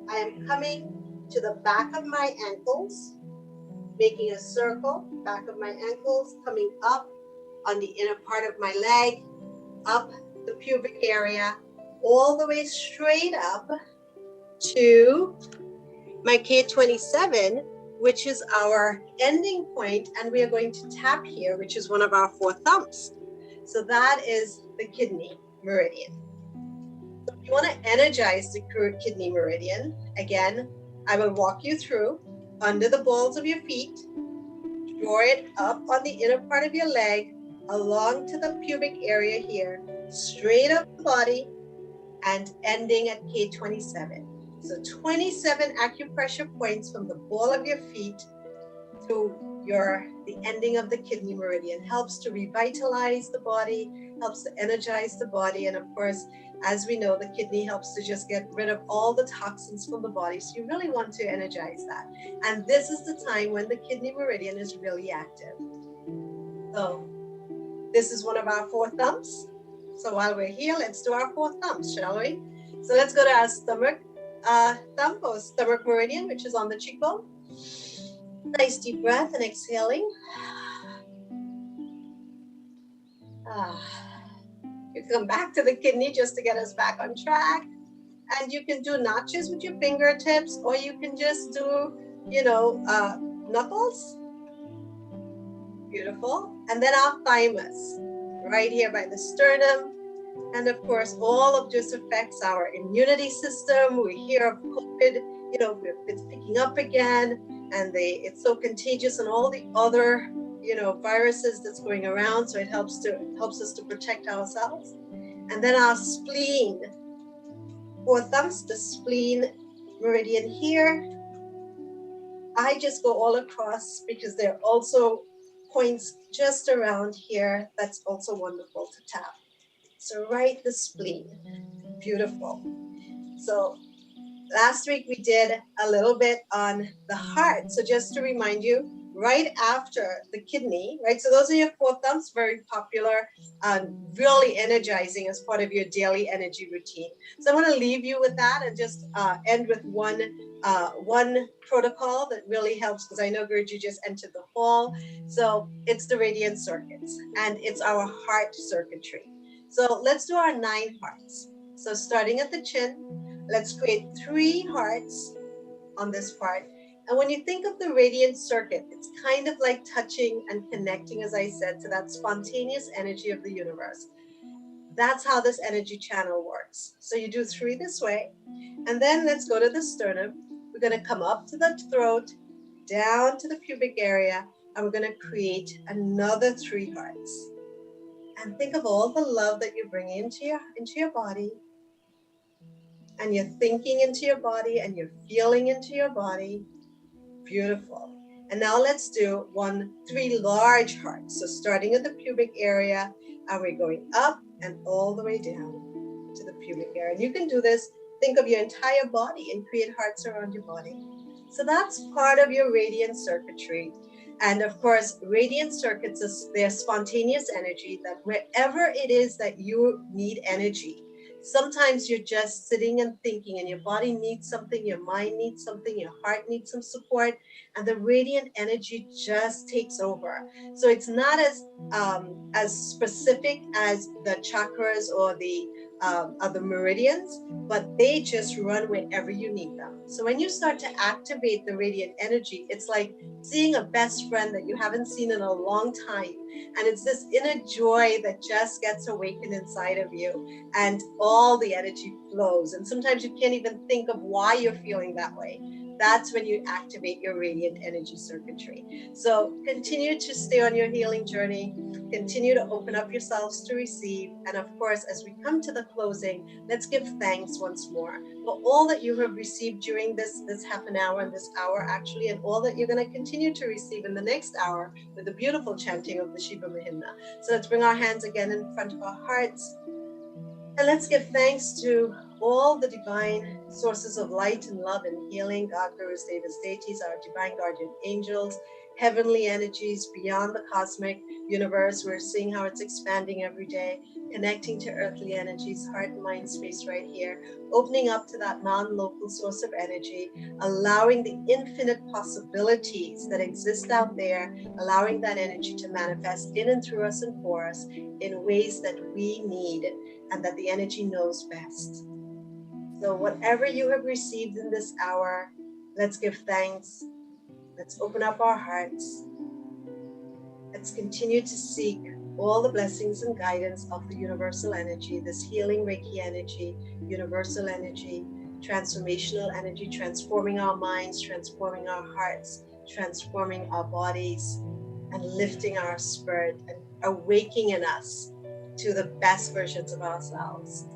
I am coming to the back of my ankles, making a circle, back of my ankles, coming up on the inner part of my leg, up the pubic area, all the way straight up to my K27, which is our ending point, and we are going to tap here, which is one of our 4 thumbs. So that is the kidney meridian. So if you want to energize the kidney meridian, again, I will walk you through under the balls of your feet, draw it up on the inner part of your leg, along to the pubic area here, straight up the body, and ending at K27. So 27 acupressure points from the ball of your feet to the ending of the kidney meridian. Helps to revitalize the body, helps to energize the body, and of course, as we know, the kidney helps to just get rid of all the toxins from the body. So you really want to energize that. And this is the time when the kidney meridian is really active. So this is one of our 4 thumbs. So while we're here, let's do our 4 thumbs, shall we? So let's go to our stomach thumb or stomach meridian, which is on the cheekbone. Nice deep breath and exhaling. You come back to the kidney just to get us back on track. And you can do notches with your fingertips, or you can just do, knuckles. Beautiful. And then our thymus, right here by the sternum. And of course, all of this affects our immunity system. We hear of COVID, it's picking up again, and it's so contagious, and all the other, viruses that's going around. So it helps us to protect ourselves. And then our spleen, 4 thumbs, the spleen meridian here. I just go all across because there are also points just around here that's also wonderful to tap. So right the spleen, beautiful. So last week we did a little bit on the heart. So just to remind you, right after the kidney, right? So those are your 4 thumbs, very popular, really energizing as part of your daily energy routine. So I want to leave you with that and just end with one protocol that really helps, because I know, Gurju, just entered the hall. So it's the radiant circuits, and it's our heart circuitry. So let's do our 9 hearts. So starting at the chin, let's create 3 hearts on this part. And when you think of the radiant circuit, it's kind of like touching and connecting, as I said, to that spontaneous energy of the universe. That's how this energy channel works. So you do 3 this way, and then let's go to the sternum. We're going to come up to the throat, down to the pubic area, and we're going to create another 3 hearts. And think of all the love that you're bringing into your body, and you're thinking into your body, and you're feeling into your body. Beautiful. And now let's do 3 large hearts. So starting at the pubic area, and we're going up and all the way down to the pubic area. And you can do this, think of your entire body and create hearts around your body. So that's part of your radiant circuitry. And of course, radiant circuits, they're spontaneous energy that wherever it is that you need energy, sometimes you're just sitting and thinking and your body needs something, your mind needs something, your heart needs some support, and the radiant energy just takes over. So it's not as specific as the chakras or the meridians, but they just run wherever you need them. So when you start to activate the radiant energy, it's like seeing a best friend that you haven't seen in a long time. And it's this inner joy that just gets awakened inside of you, and all the energy flows. And sometimes you can't even think of why you're feeling that way. That's when you activate your radiant energy circuitry. So continue to stay on your healing journey. Continue to open up yourselves to receive. And of course, as we come to the closing, let's give thanks once more for all that you have received during this half an hour and this hour actually, and all that you're going to continue to receive in the next hour with the beautiful chanting of the Shiva Mahimna. So let's bring our hands again in front of our hearts. And let's give thanks to all the divine sources of light and love and healing, God, gurus, devas, deities, our divine guardian angels, heavenly energies beyond the cosmic universe. We're seeing how it's expanding every day, connecting to earthly energies, heart and mind space right here, opening up to that non-local source of energy, allowing the infinite possibilities that exist out there, allowing that energy to manifest in and through us and for us in ways that we need and that the energy knows best. So whatever you have received in this hour, let's give thanks. Let's open up our hearts. Let's continue to seek all the blessings and guidance of the universal energy, this healing Reiki energy, universal energy, transformational energy, transforming our minds, transforming our hearts, transforming our bodies, and lifting our spirit and awakening in us to the best versions of ourselves.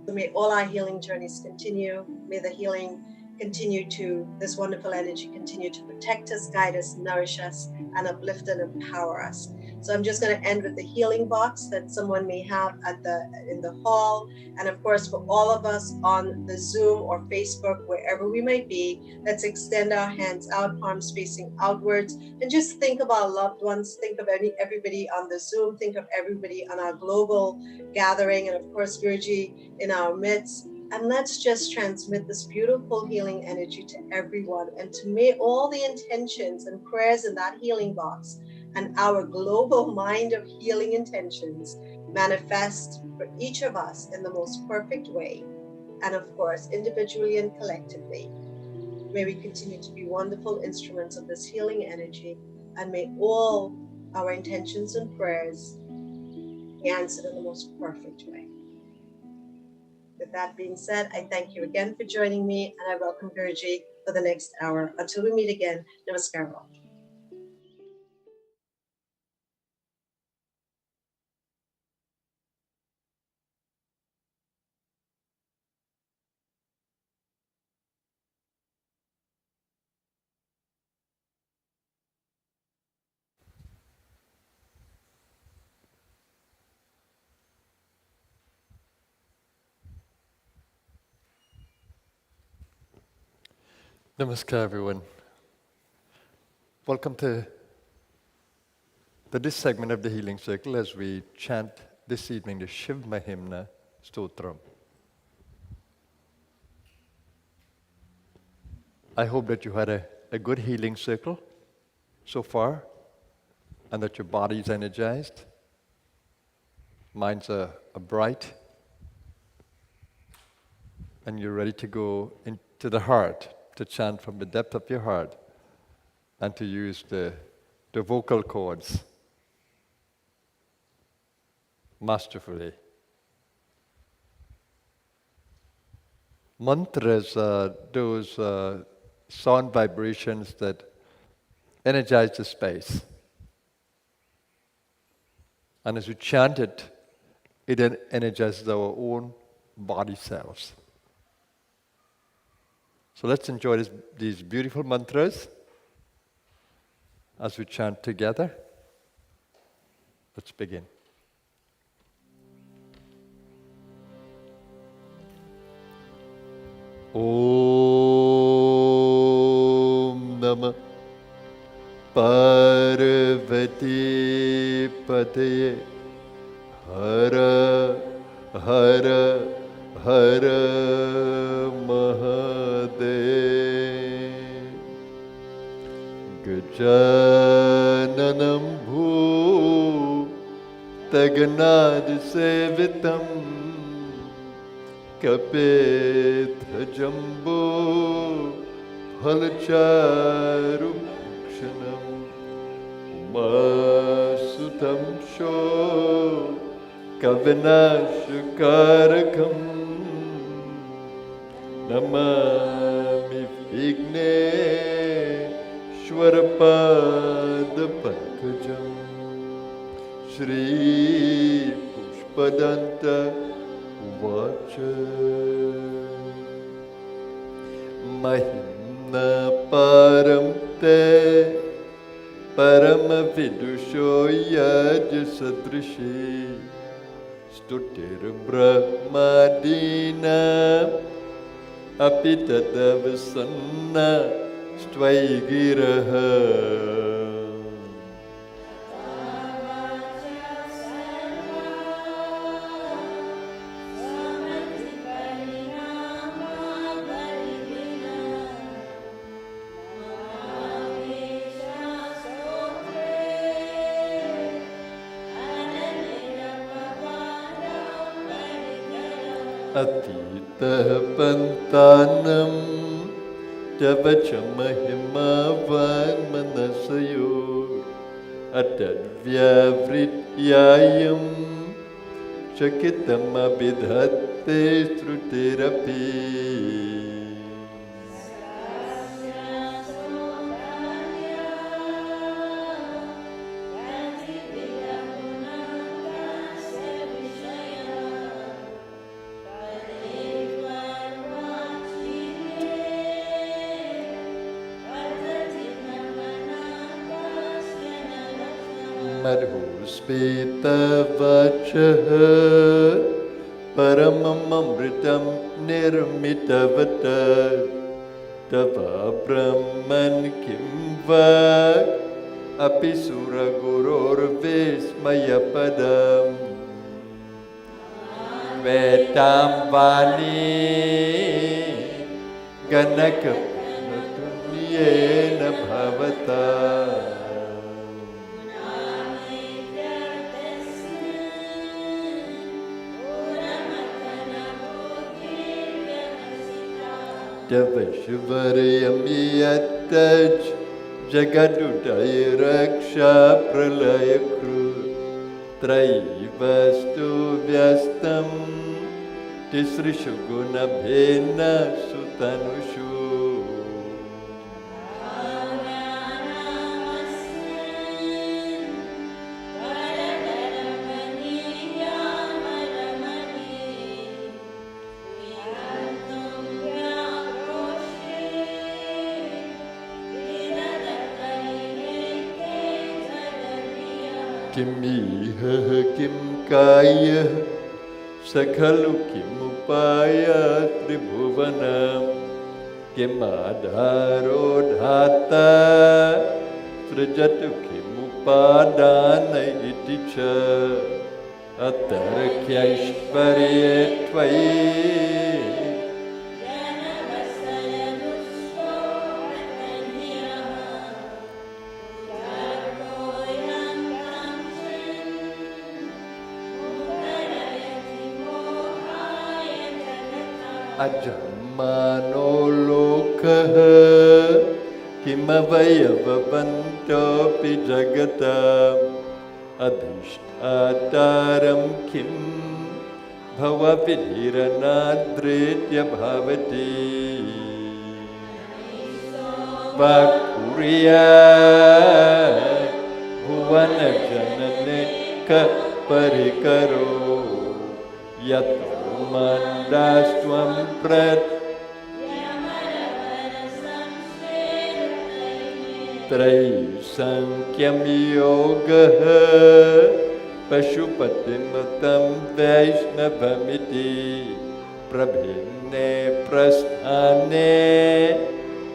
So may all our healing journeys continue. May the healing continue to, this wonderful energy continue to protect us, guide us, nourish us, and uplift and empower us. So I'm just going to end with the healing box that someone may have in the hall. And of course, for all of us on the Zoom or Facebook, wherever we might be, let's extend our hands out, palms facing outwards, and just think of our loved ones. Think of everybody on the Zoom. Think of everybody on our global gathering, and of course, Guruji in our midst. And let's just transmit this beautiful healing energy to everyone, and to may all the intentions and prayers in that healing box and our global mind of healing intentions manifest for each of us in the most perfect way. And of course, individually and collectively, may we continue to be wonderful instruments of this healing energy, and may all our intentions and prayers be answered in the most perfect way. With that being said, I thank you again for joining me, and I welcome Guruji for the next hour. Until we meet again, namaskar. Namaskar, everyone. Welcome to this segment of the Healing Circle as we chant this evening the Shiva Mahimna Stotram. I hope that you had a good healing circle so far, and that your body is energized. minds are bright, and you're ready to go into the heart, to chant from the depth of your heart, and to use the vocal cords masterfully. Mantras are those sound vibrations that energize the space. And as we chant it, it energizes our own body cells. So let's enjoy these beautiful mantras as we chant together. Let's begin. Om Namah Parvati Pataye Hara Hara Hara Mahadev Gajananam Bhutaganad Sevitam Kapetha Jambo Phalcharu Bhakshanam Masutam Sho Kavinashkarakam Namami Vigneshwarapada Pankajam Shri Pushpadanta Vacha Mahimnah Param Te Parama Vidusho Yajya Sadrishi Stutir Brahmadina Apitadavasanna Stvayagiraha Atita Pantanam Javacha Mahimavan Manasayo Atadvya Vrityayam Shakitam Abhidhatte Strutirapi Madhuspeta Vachaha Paramam Amritam Nirmitavata Tava Brahman Kimva Apisura Gurur Vismayapadam Vetam Vani Ganaka Yena Bhavata Javashvaryamiyataj Jagadudaya Raksha Pralaya Kru Traivastu Vyastam Tisrishu Gunabhena Sutanushu Kimiha Kim Kaya Sakhalu Kimupaya Tribhuvanam Kimadharo Dhata Srijatu Kimupadana Iticha Atarakyaishvarye Tvayi Ajamano lokaha kimavayavabanto pijagata adhishtataram kim bhavavidiranadritya bhavati vakuriya bhuvana janane ka parikaro yato mandastvam prat Trai sankyam yogaha pashupatimatam vaishnavamiti prabhinne prasthane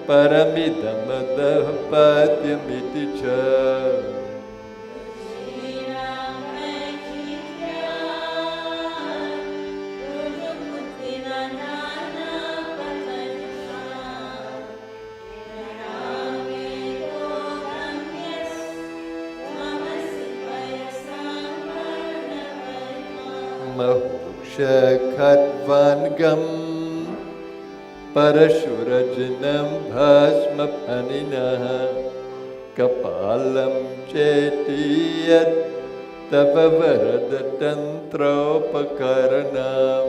paramidamadah patyamiti cha Mahuksha khatvangam parashurajnam bhasma phaninaha kapalam chetiyat tava varada tantropakaranam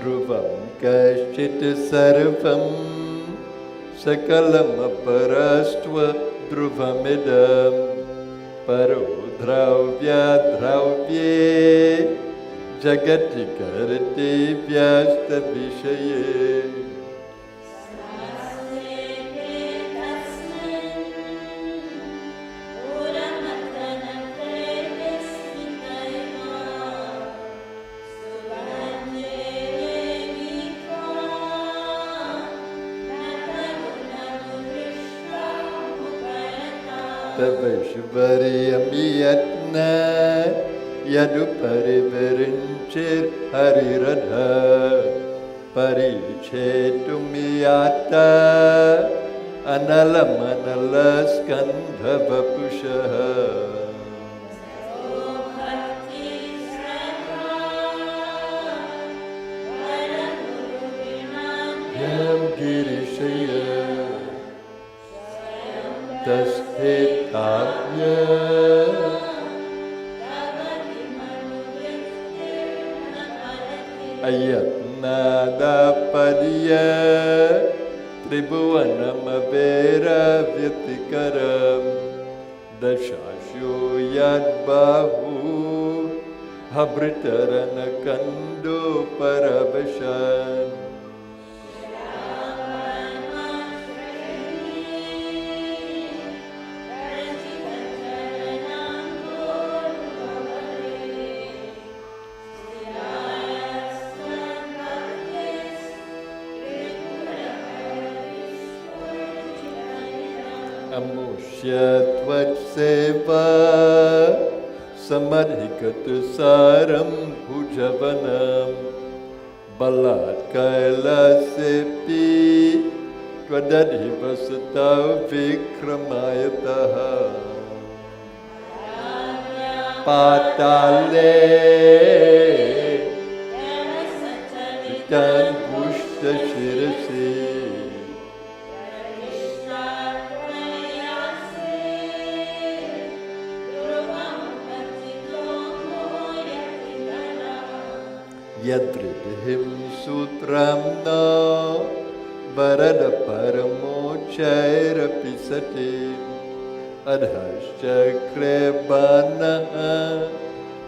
Dhruvam kashchit sarvam sakalam aparastva dhruvamidam paro dravya dravye jagati karate vyasta vishaye Tavashvariyamiyatna yaduparivirinchir hariradha parichetumiyata analamanalaskandha vapushaha Yam girishaya Tasthitapya Ayatnadapadya Tribhuvanamavera Vyatikaram Dashasyo Yadbahu Habritaranakando Paravashan Amushyatvatseva samadhikatu saram bhujavanam balat kailasepi tvadadhivasatav vikramayataha patale vitan pushta shirasi Yadridhim sutramna varada paramochaira pisati adhaschakre banaha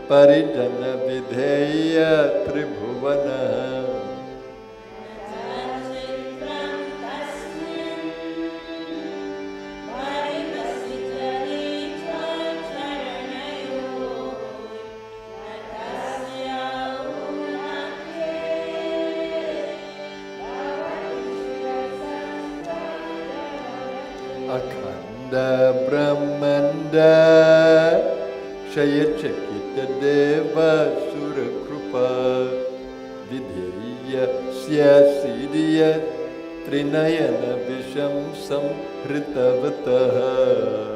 parijana vidheya tribhuvanaha Akhanda Brahmanda Shayachakita Deva Surakrupa Videya Syasidiya Trinayana Visham Samhritavataha.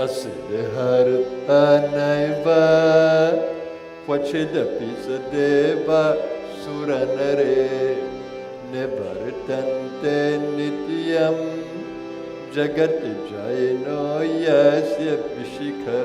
Asidhar anaiva Vachidapi sadeva suranare Nevartante nityam Jagati jaino yasya vishikha.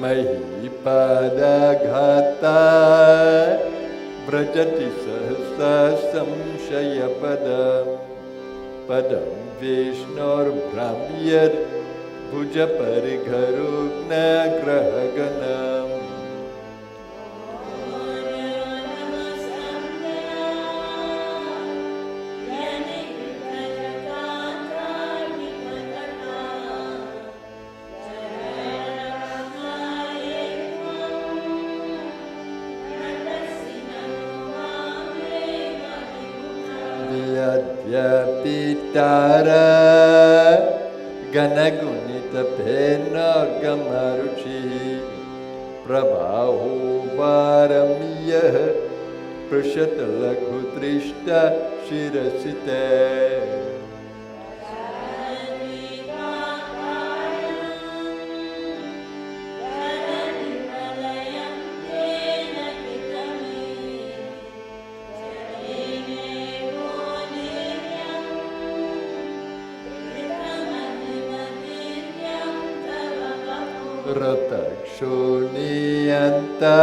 Mahipada ghata vrajati sahasa samshayapadam padam vishnor brahmyad bhuja parigharugna grahaganam. Pitara Ganagunita Pena Gamaruchi Prabhahu Varamya Prashatala Kutrishta Shirasite. Ratakshuniyanta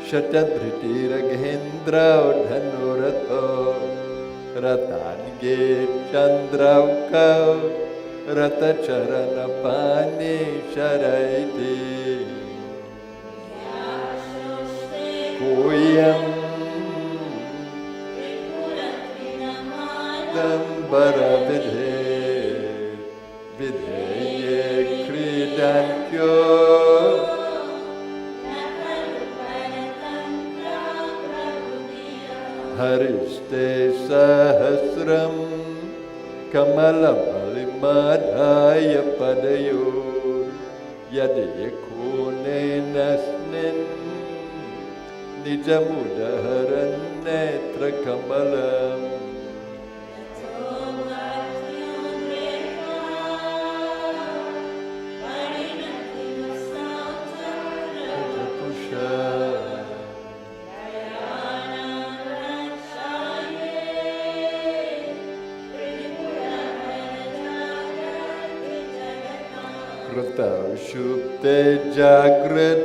Shatadhriti Raghendra Dhanurato Ratange Chandrauka Ratacharana Pani Sharaiti Kuyam Dambara Vidhe Vidheye Kridantyo Hariste Sahasram Kamala Palimadhaya Padayor Yadekune Nasnin Nijamudaharan Netra Kamalam. Krita Shupte Jagrat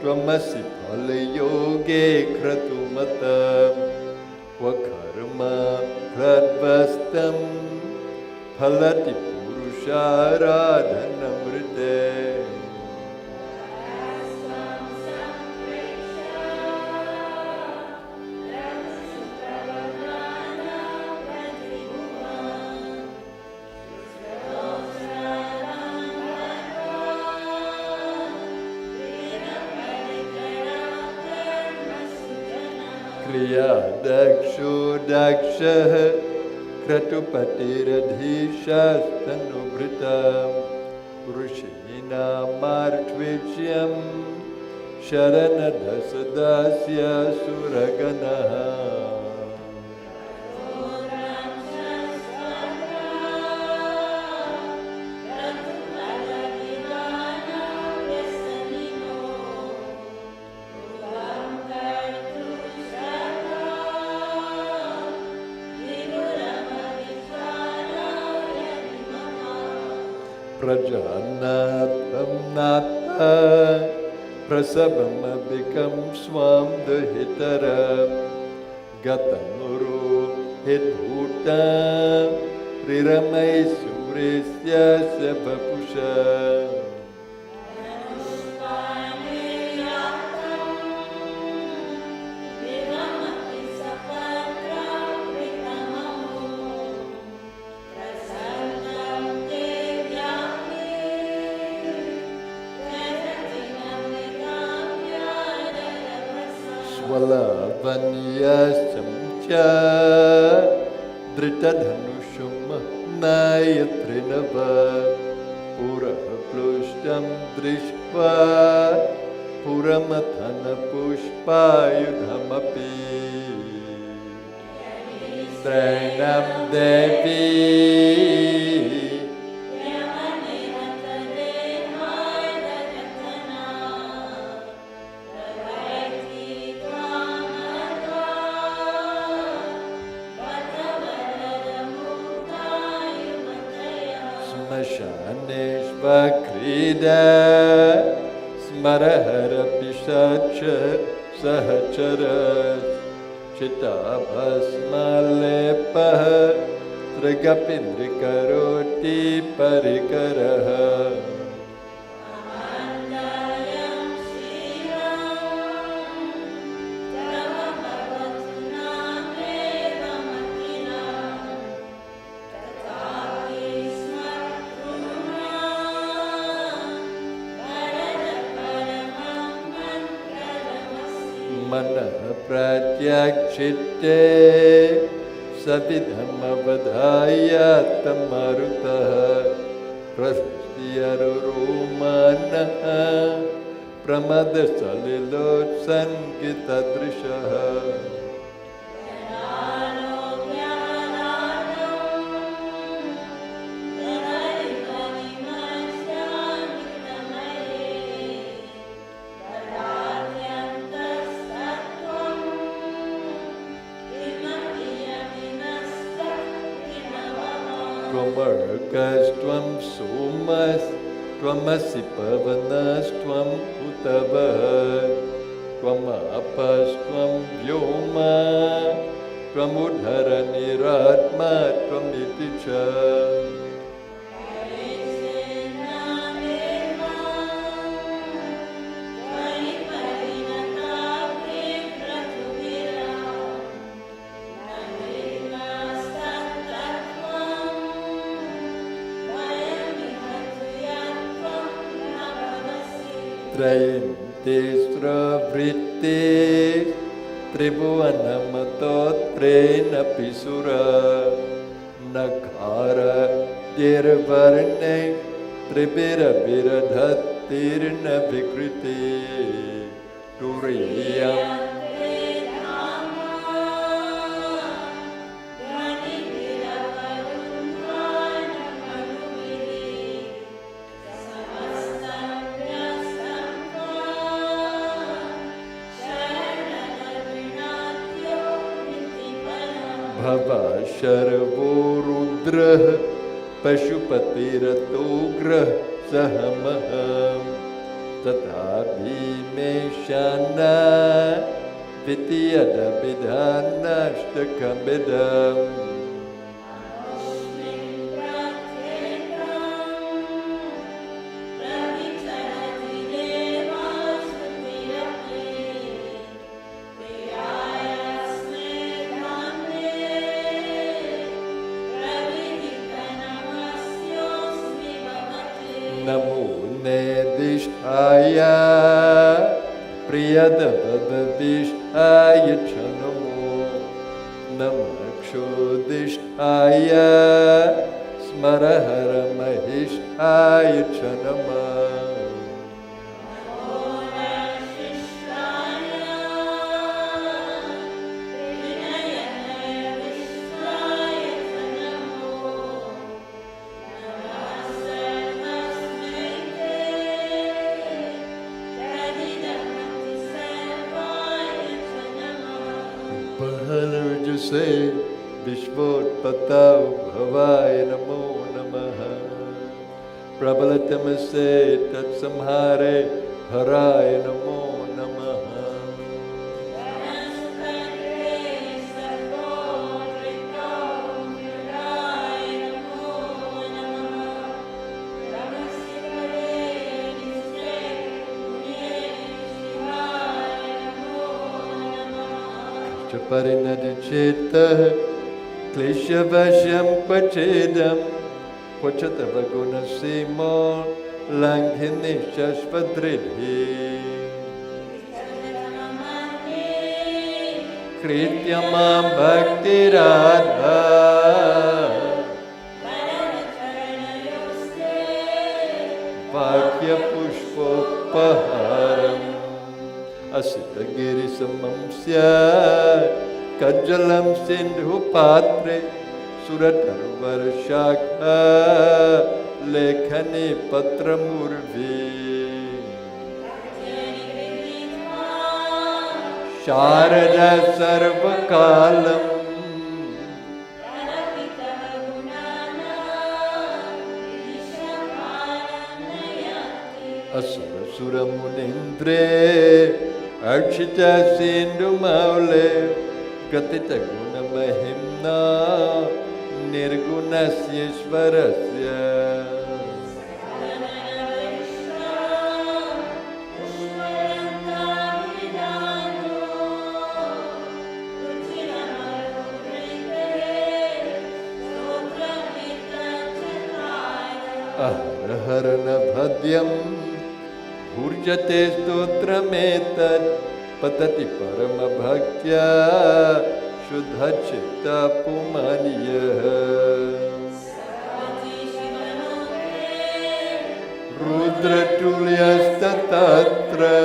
Tvamasi Palayoge Kratumatam Vakarma Pradvastam Phalati Purusharadhanamrite. Kriya Daksho Daksha Kratupatiradhisha Stanubritam Purushina Martvityam Sharanadasadasya Suraganaha. Prajanatam Nata Prasabamabhikam swam duhitaram Gatamuru hidhutam Riramai surisya sabapusha Swalavanyasam cha Dritadhanushum Nayatrinava Puraha Plushtam Drishva Puramathana Pushpayudhamapi Strenam Devi Smashaneshvakrida Smarahara Pishacha Sahachara Chitabhasmalepaha Trigapindrikaroti Parikaraha Manah pratyakshite Savidhamavadhaya tamarutaha Prastiyarurumanaha Pramadasalilot sankitadrishaha Tvamarkas tvam somas Tvamasi pavanas tvam utavah Tvamapas tvam vyoma Tvamudharaniratma tvamiticha Trayantesra vritte Tribhuvanamatot pisura Nakhara dirvarne Tribira viradhatirna vikriti Turiyam Bhava Sharvo Rudrah Pashupatirato Sahamaham Tathabi Meshana Vityada Vidhana Shtakambedam Namo Nedishaya Priyadavadavishaya Chanamo Namakshudishaya Smarahara Mahishaya Chanama Say Vishvot Patau Bhavaya Namo Namaha Prabalatamase Tat Samhare Haraya Namo Namaha. Parinadiceta Kleshavasham Pachedam Pachatavaguna Simo Langhinishashvadridhi Krityamam Bhakti Radha Vakya Pushpopaharam Asita Giri Samamsya Kajalam Sindhu Patre Suratarvar Shakha Lekhani Patramurvi Sharada Sarvakalam Asura Sura Munindre Archita Sindhu Maule Gatita Guna Mahimnah Nirgunasya Shvarasya Aharahara Bhadyam Bhurjate Stotrametad Patati Parama Bhaktya Shuddha Chitta Pumaniya Rudra Tulyastatra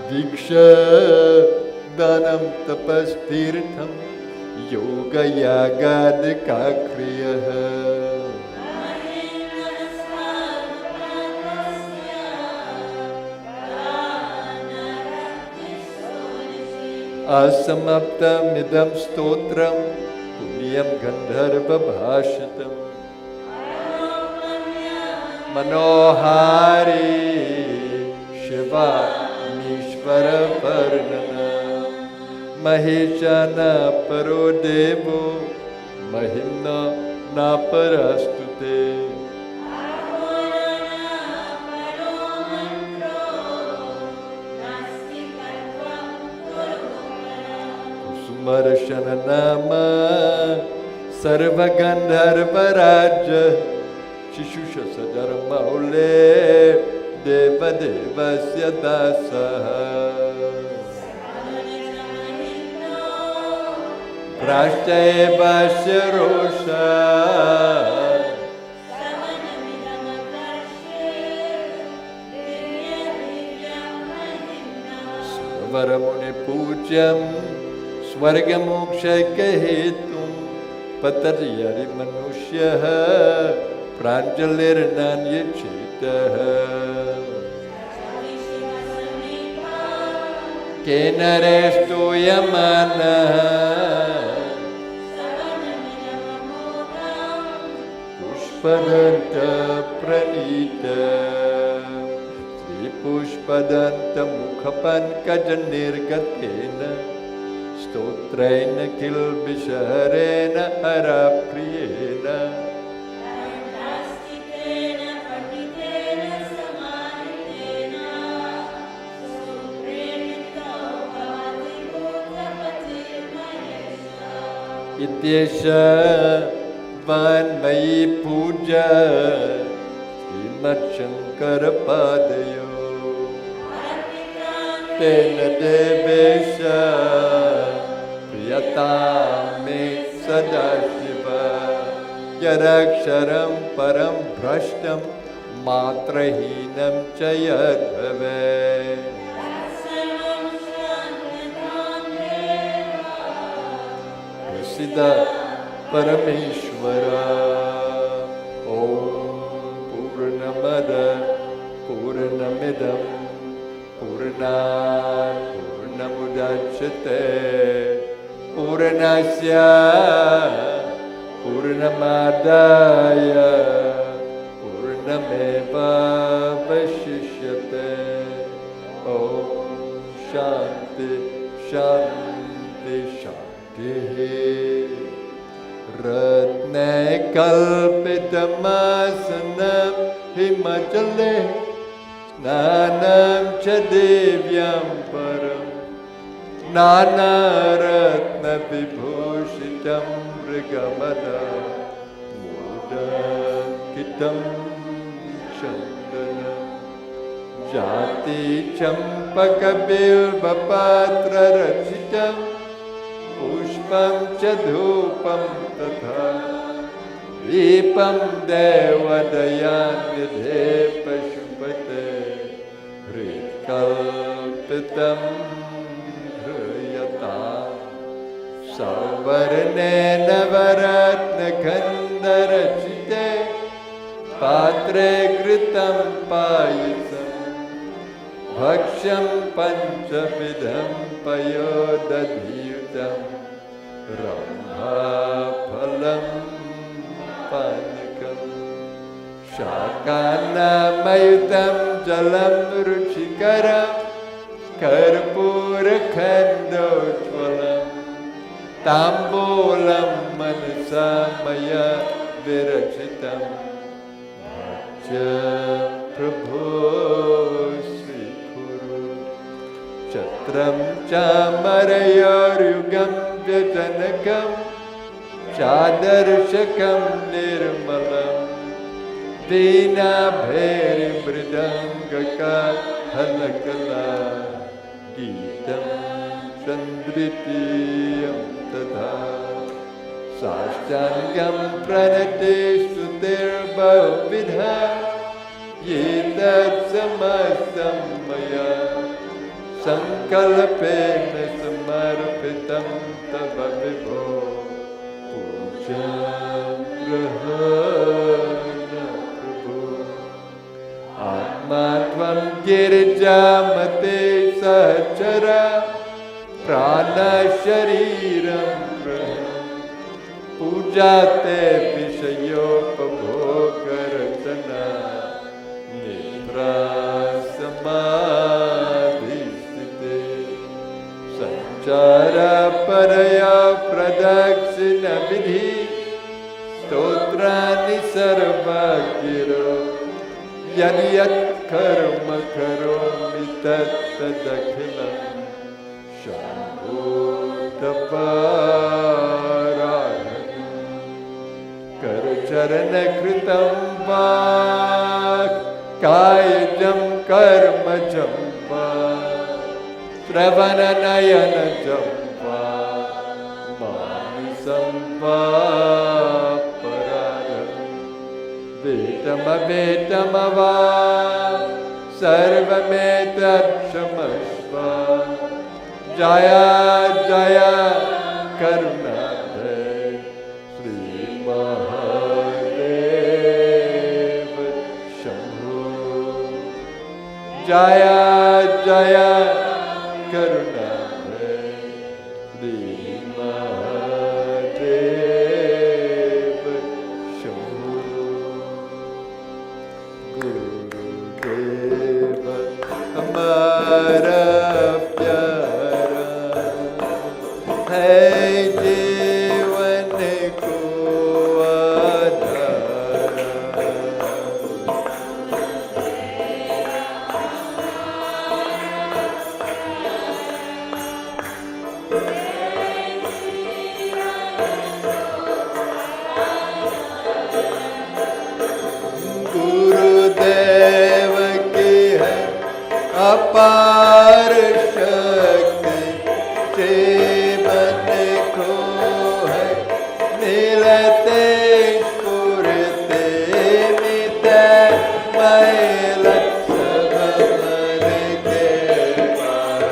Diksha Danam Tapastirtham Yoga Yagadika Kriyaha Asamaptam Idam Stotram Punyam Gandharva Bhashatam Manohari Shiva Mishvara Varnana Maheshana Parodevo Mahimnah Naparastute Kusumarashana Nama Sarvagandharvaraja Shishusha Sajaramaule Deva Devasya Dasaha Prashteva Shirosha Svaramuni Pujam Svargamoksha Kahetum Pataryari Manushya Pranjalir Nanya Chitaha Kenarestu Yamana Pushpadanta Pranita Sri Pushpadanta Mukhapan Kajanirgatena Stotraina Kilbisharena Harapriyena Ityesha Vanmayi Puja Srimad Shankara Padayo Tena Devesha Priyatame Sadashiva Yaraksharam Param Bhrashtam Matrahinam Chayadhave Siddha Parameshwara Om Purnamada Purnamidam Purnat Purnamudachyate Purnasya Purnamadaya Purnameva Vashishyate. Om Shanti Shanti Shanti. Ratne kalpitamasanam himachale snanam cha devyam param nanaratna vibhushitam mrigamada mudakitam chandanam jati champaka bilva patra rachitam pushpam cha dhupam tatha dipam devadayanidhe pashupate hrikalpitam hriyata savarnena varatna khandarachite patre kritam payasam bhaksham panchavidham payodadhyutam Rama phalam panikam shakana mayutam jalam ruchikaram karpura khandojvalam tambulam manasa maya virachitam bhajya prabhu Sri Guru Chatram chamarayoryugam vyajanakam chadarshakam nirmalam Veena bheri mridangaka halakala Geetam chandritiyam tadha Sashtangam pranate sutirbavidha Yetat samastam maya Sankalpena samarpitam tava vibho Pujam grahana prabhu Atma tvam girjamate sahachara Prana shariram graham Pujate vishayopabogaratana Nitra samadhisthite Sanchara paraya pradakshina vidhi Stotrani sarva giro Yad yad karma karomi tat tadakhilam Shambhu taparadhanam Karcharana kritam vak Kayajam karmajam vak Sravana nayana jamva Manisam vaparadam Vetama vetama va Sarvametat shamashva Jaya jaya karunade Sri Mahadev Shambhu Jaya jaya karunade Sri Mahadev Shambhu Gurudeva Amara Pyara Hai Jeevan ko Adhara गुरुदेव की है अपार शक्ति जीवन को है मिलते स्फुरते मित मैल सब मन के पार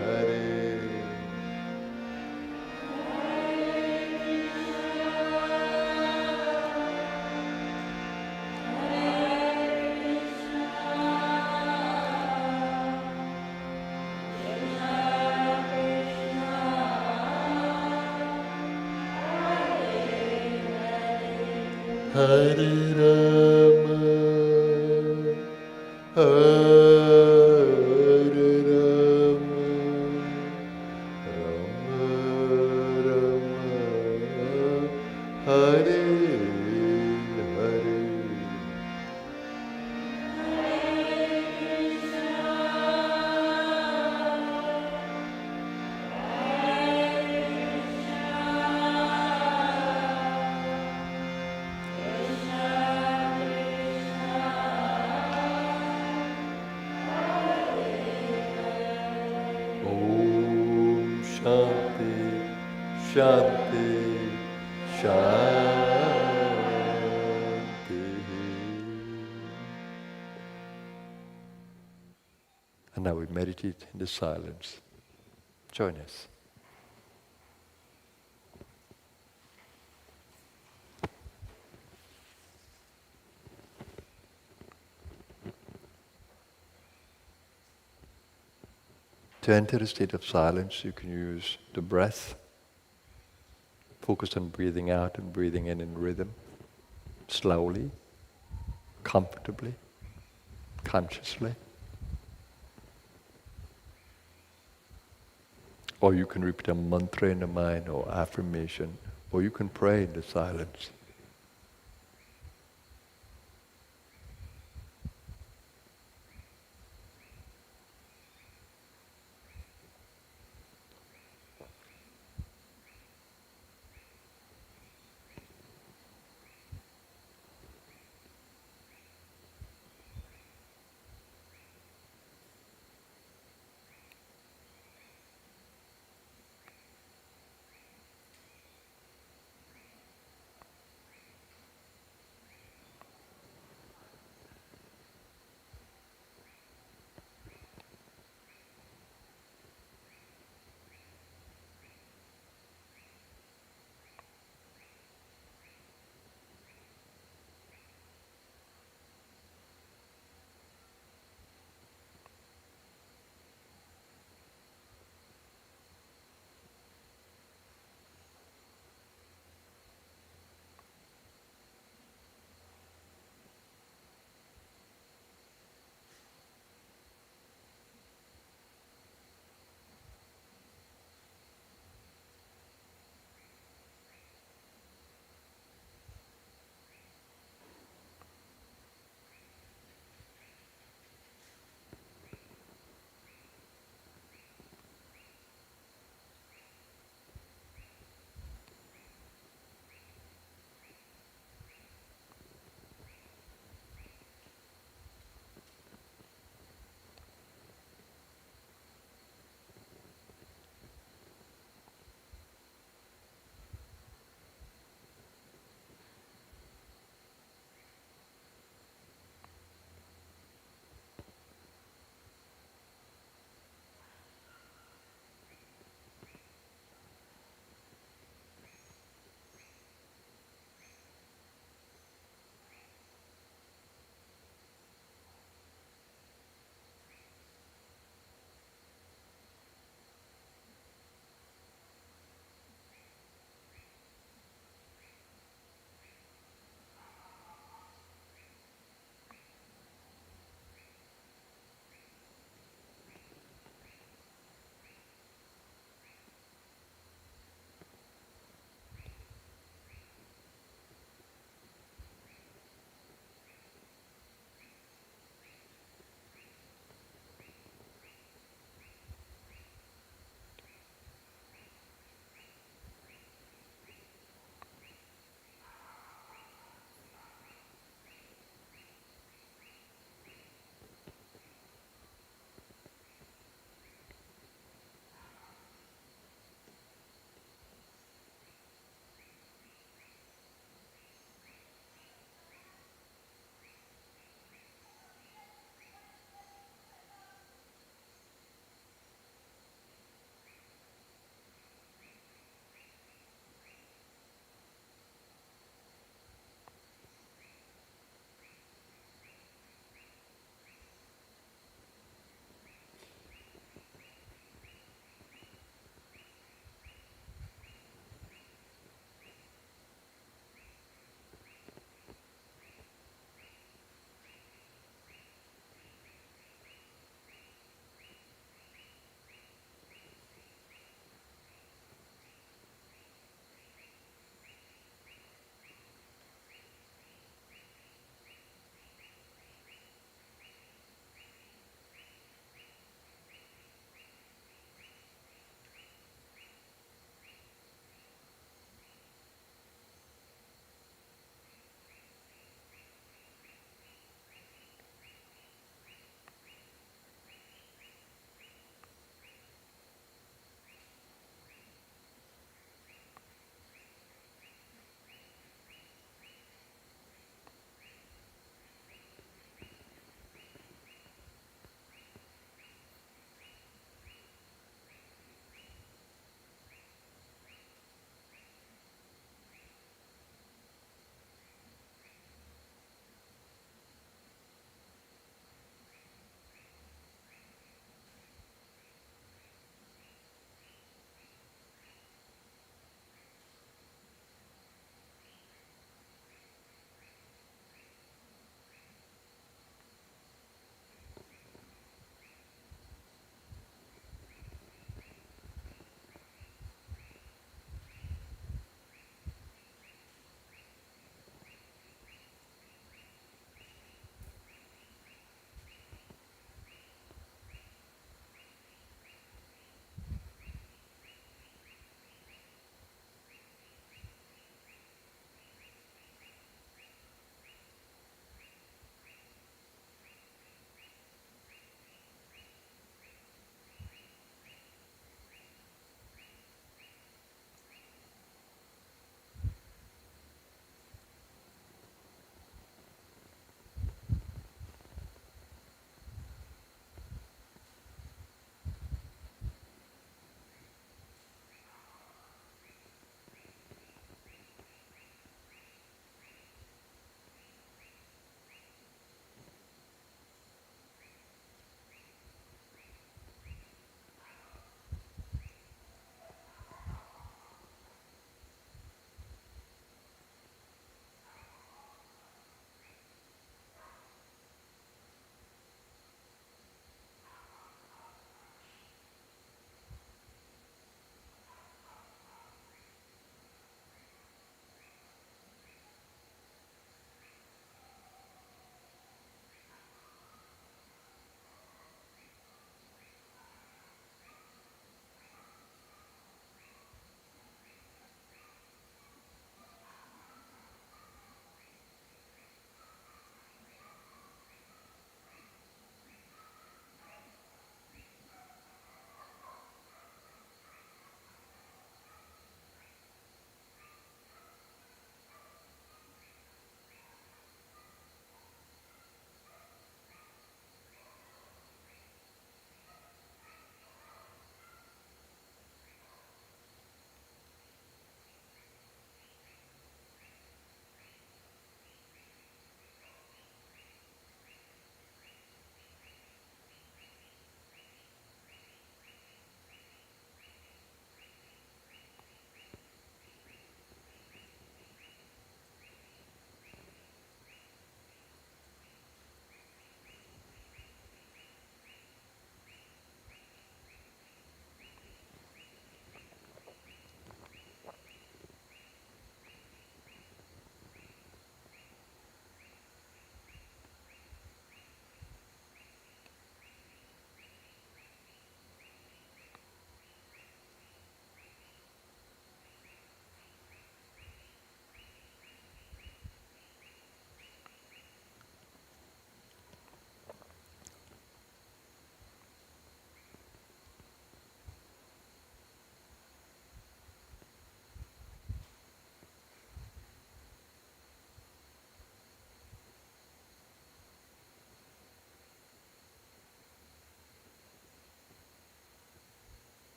Hare. Hare Rama, Hare Rama, Rama Rama, Hare Hare. Om Shanti, Shanti, Shanti. And now we meditate in the silence. Join us. To enter a state of silence, you can use the breath. Focus on breathing out and breathing in rhythm, slowly, comfortably, consciously. Or you can repeat a mantra in the mind or affirmation, or you can pray in the silence.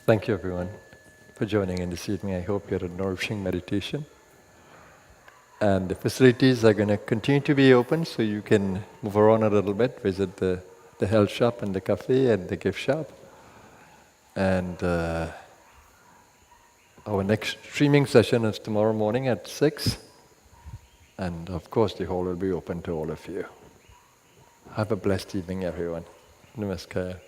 Thank you, everyone, for joining in this evening. I hope you had a nourishing meditation. And the facilities are going to continue to be open, so you can move around a little bit, visit the health shop and the cafe and the gift shop. And our next streaming session is tomorrow morning at 6. And of course, the hall will be open to all of you. Have a blessed evening, everyone. Namaskar.